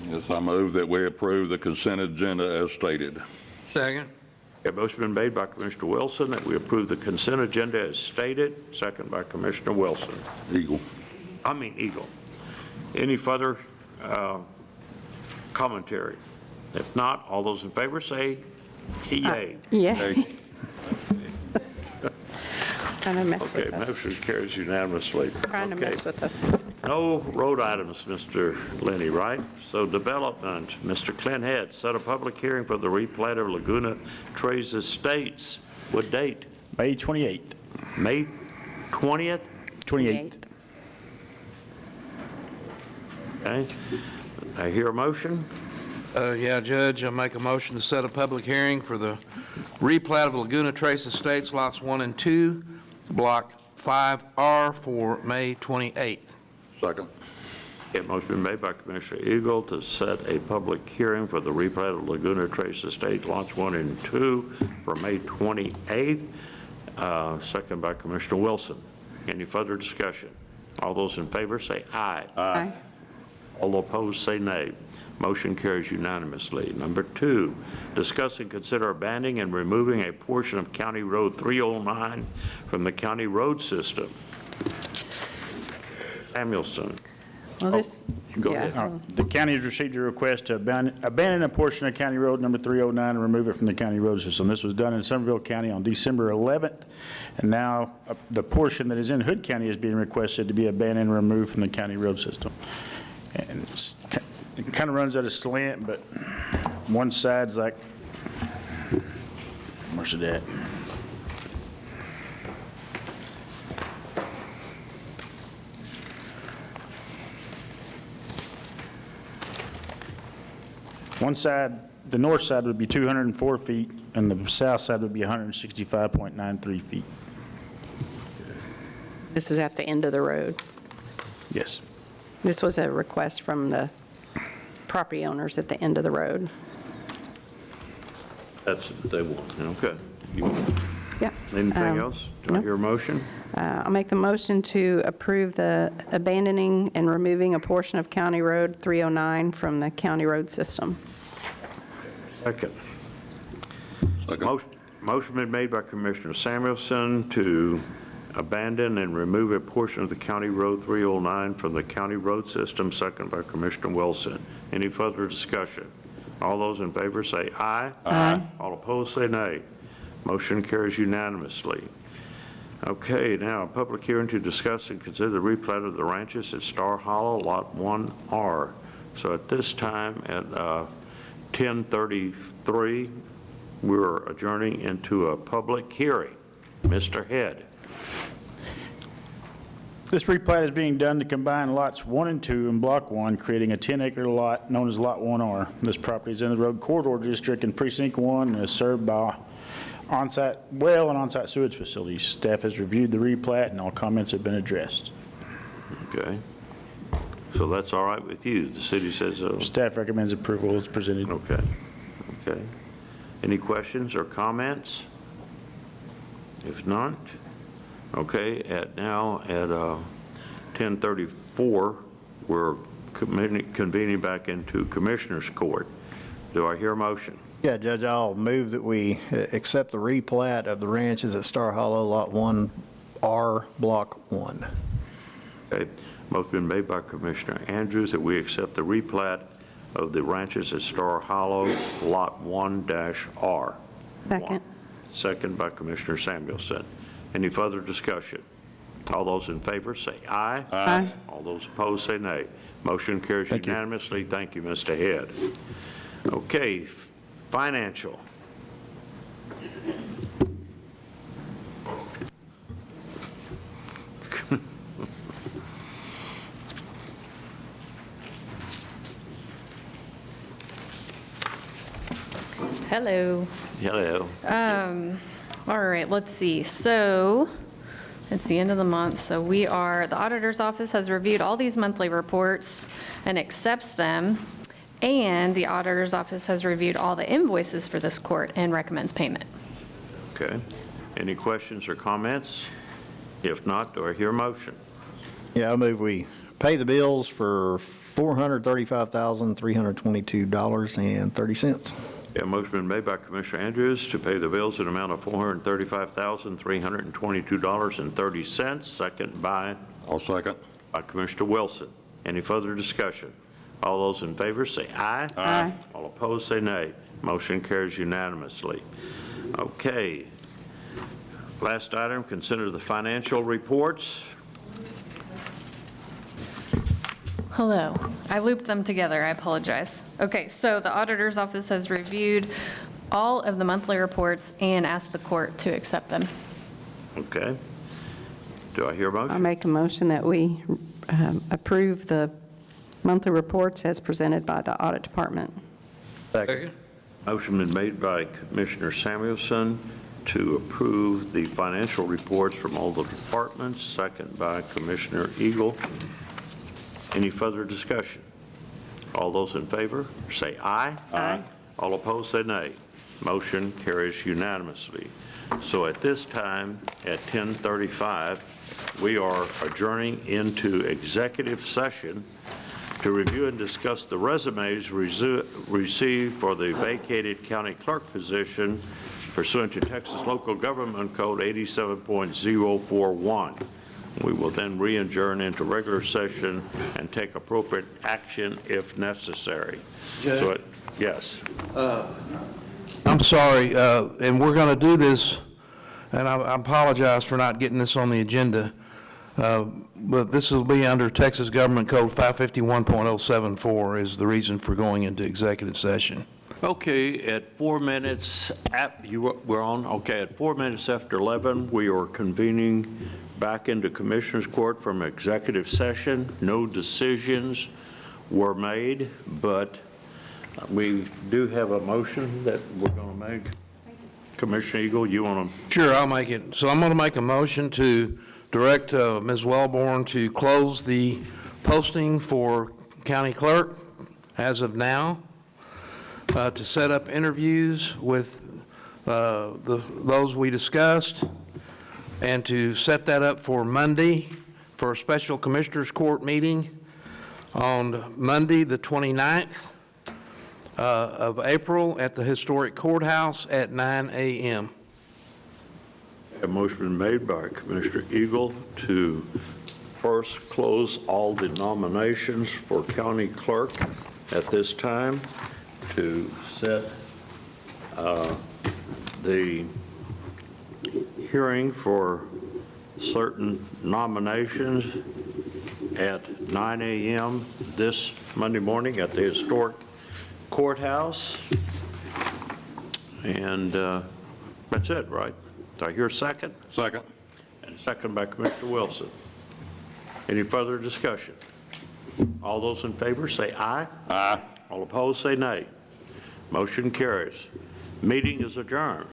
Yes, I move that we approve the consent agenda as stated. Second. A motion been made by Commissioner Wilson that we approve the consent agenda as stated, second by Commissioner Wilson. Eagle. Eagle. Any further commentary? If not, all those in favor say yay. Yay. Trying to mess Okay, with us. motion carries unanimously. Trying to Okay. mess with us. No road items, Mr. Lenny, right? So development, Mr. Clint Head, set a public hearing for the replat of Laguna Trace Estates. What date? May 28th. May 20th? 28th. Okay. I hear a motion. Yeah, Judge, I make a motion to set a public hearing for the replat of Laguna Trace Estates, lots 1 and 2, Block 5R, for May 28th. Second. Okay, motion been made by Commissioner Eagle to set a public hearing for the replat of Laguna Trace Estate, lots 1 and 2, for May 28th. Second by Commissioner Wilson. Any further discussion? All those in favor say aye. Aye. All opposed say nay. Motion carries unanimously. Number 2, discuss and consider abandoning and removing a portion of County Road 309 from the county road system. Samuelson. Well, this, Go yeah. ahead. The county has received a request to abandon a portion of County Road number 309 and remove it from the county road system. This was done in Somerville County on December 11th, and now the portion that is in Hood County is being requested to be abandoned and removed from the county road system. And it kind of runs at a slant, but one side's like, where's it at? One side, the north side would be 204 feet, and the south side would be 165.93 feet. This is at the end of the road. Yes. This was a request from the property owners at the end of the road. That's what they want. Okay. You want Yeah. anything else? Do I no. hear a motion? I'll make the motion to approve the abandoning and removing a portion of County Road 309 from the county road system. Second. Motion been made by Commissioner Samuelson to abandon and remove a portion of the County Road 309 from the county road system, second by Commissioner Wilson. Any further discussion? All those in favor say aye. Aye. All opposed say nay. Motion carries unanimously. Okay, now, a public hearing to discuss and consider the replat of the ranches at Star Hollow, Lot 1R. So at this time, at 10:33, we're adjourning into a public hearing. Mr. Head. This replat is being done to combine lots 1 and 2 in Block 1, creating a 10-acre lot known as Lot 1R. This property is in the Road Corridor District in Precinct 1 and is served by on-site well and on-site sewage facilities. Staff has reviewed the replat and all comments have been addressed. Okay. So that's all right with you? The city says so? Staff recommends approval as presented. Okay. Okay. Any questions or comments? If not, okay, now at 10:34, we're convening back into Commissioners Court. Do I hear a motion? Yeah, Judge, I'll move that we accept the replat of the ranches at Star Hollow, Lot 1R, Block 1. Okay. Motion been made by Commissioner Andrews that we accept the replat of the ranches at Star Hollow, Lot 1-R. Second. Second by Commissioner Samuelson. Any further discussion? All those in favor say aye. Aye. All those opposed say nay. Motion carries unanimously. Thank you, Mr. Head. Okay, financial. Hello. Hello. All right, let's see. So it's the end of the month, so the auditor's office has reviewed all these monthly reports and accepts them, and the auditor's office has reviewed all the invoices for this court and recommends payment. Okay. Any questions or comments? If not, do I hear a motion? Yeah, I move we pay the bills for $435,322.30. Yeah, motion been made by Commissioner Andrews to pay the bills in amount of $435,322.30, second by? I'll second. By Commissioner Wilson. Any further discussion? All those in favor say aye. Aye. All opposed say nay. Motion carries unanimously. Okay. Last item, consider the financial reports. Hello. I looped them together. I apologize. Okay, so the auditor's office has reviewed all of the monthly reports and asked the court to accept them. Okay. Do I hear a motion? I'll make a motion that we approve the monthly reports as presented by the audit department. Second. Motion been made by Commissioner Samuelson to approve the financial reports from all the departments, second by Commissioner Eagle. Any further discussion? All those in favor say aye. Aye. All opposed say nay. Motion carries unanimously. So at this time, at 10:35, we are adjourning into executive session to review and discuss the resumes received for the vacated county clerk position pursuant to Texas Local Government Code 87.041. We will then re-adjourn into regular session and take appropriate action if necessary. So yes. I'm sorry, and we're going to do this, and I apologize for not getting this on the agenda, but this will be under Texas Government Code 551.074 is the reason for going into executive session. Okay, at 4 minutes, we're on, okay, at 4 minutes after 11, we are convening back into Commissioners Court from executive session. No decisions were made, but we do have a motion that we're going to make. Commissioner Eagle, you want to? Sure, I'll make it. So I'm going to make a motion to direct Ms. Wellborn to close the posting for county clerk as of now, to set up interviews with those we discussed, and to set that up for Monday for a special Commissioners Court meeting on Monday, the 29th of April at the historic courthouse at 9 a.m. A motion been made by Commissioner Eagle to first close all the nominations for county clerk at this time, to set the hearing for certain nominations at 9 a.m. this Monday morning at the historic courthouse. And that's it, right? Do I hear a second? Second. And second by Commissioner Wilson. Any further discussion? All those in favor say aye. Aye. All opposed say nay. Motion carries. Meeting is adjourned.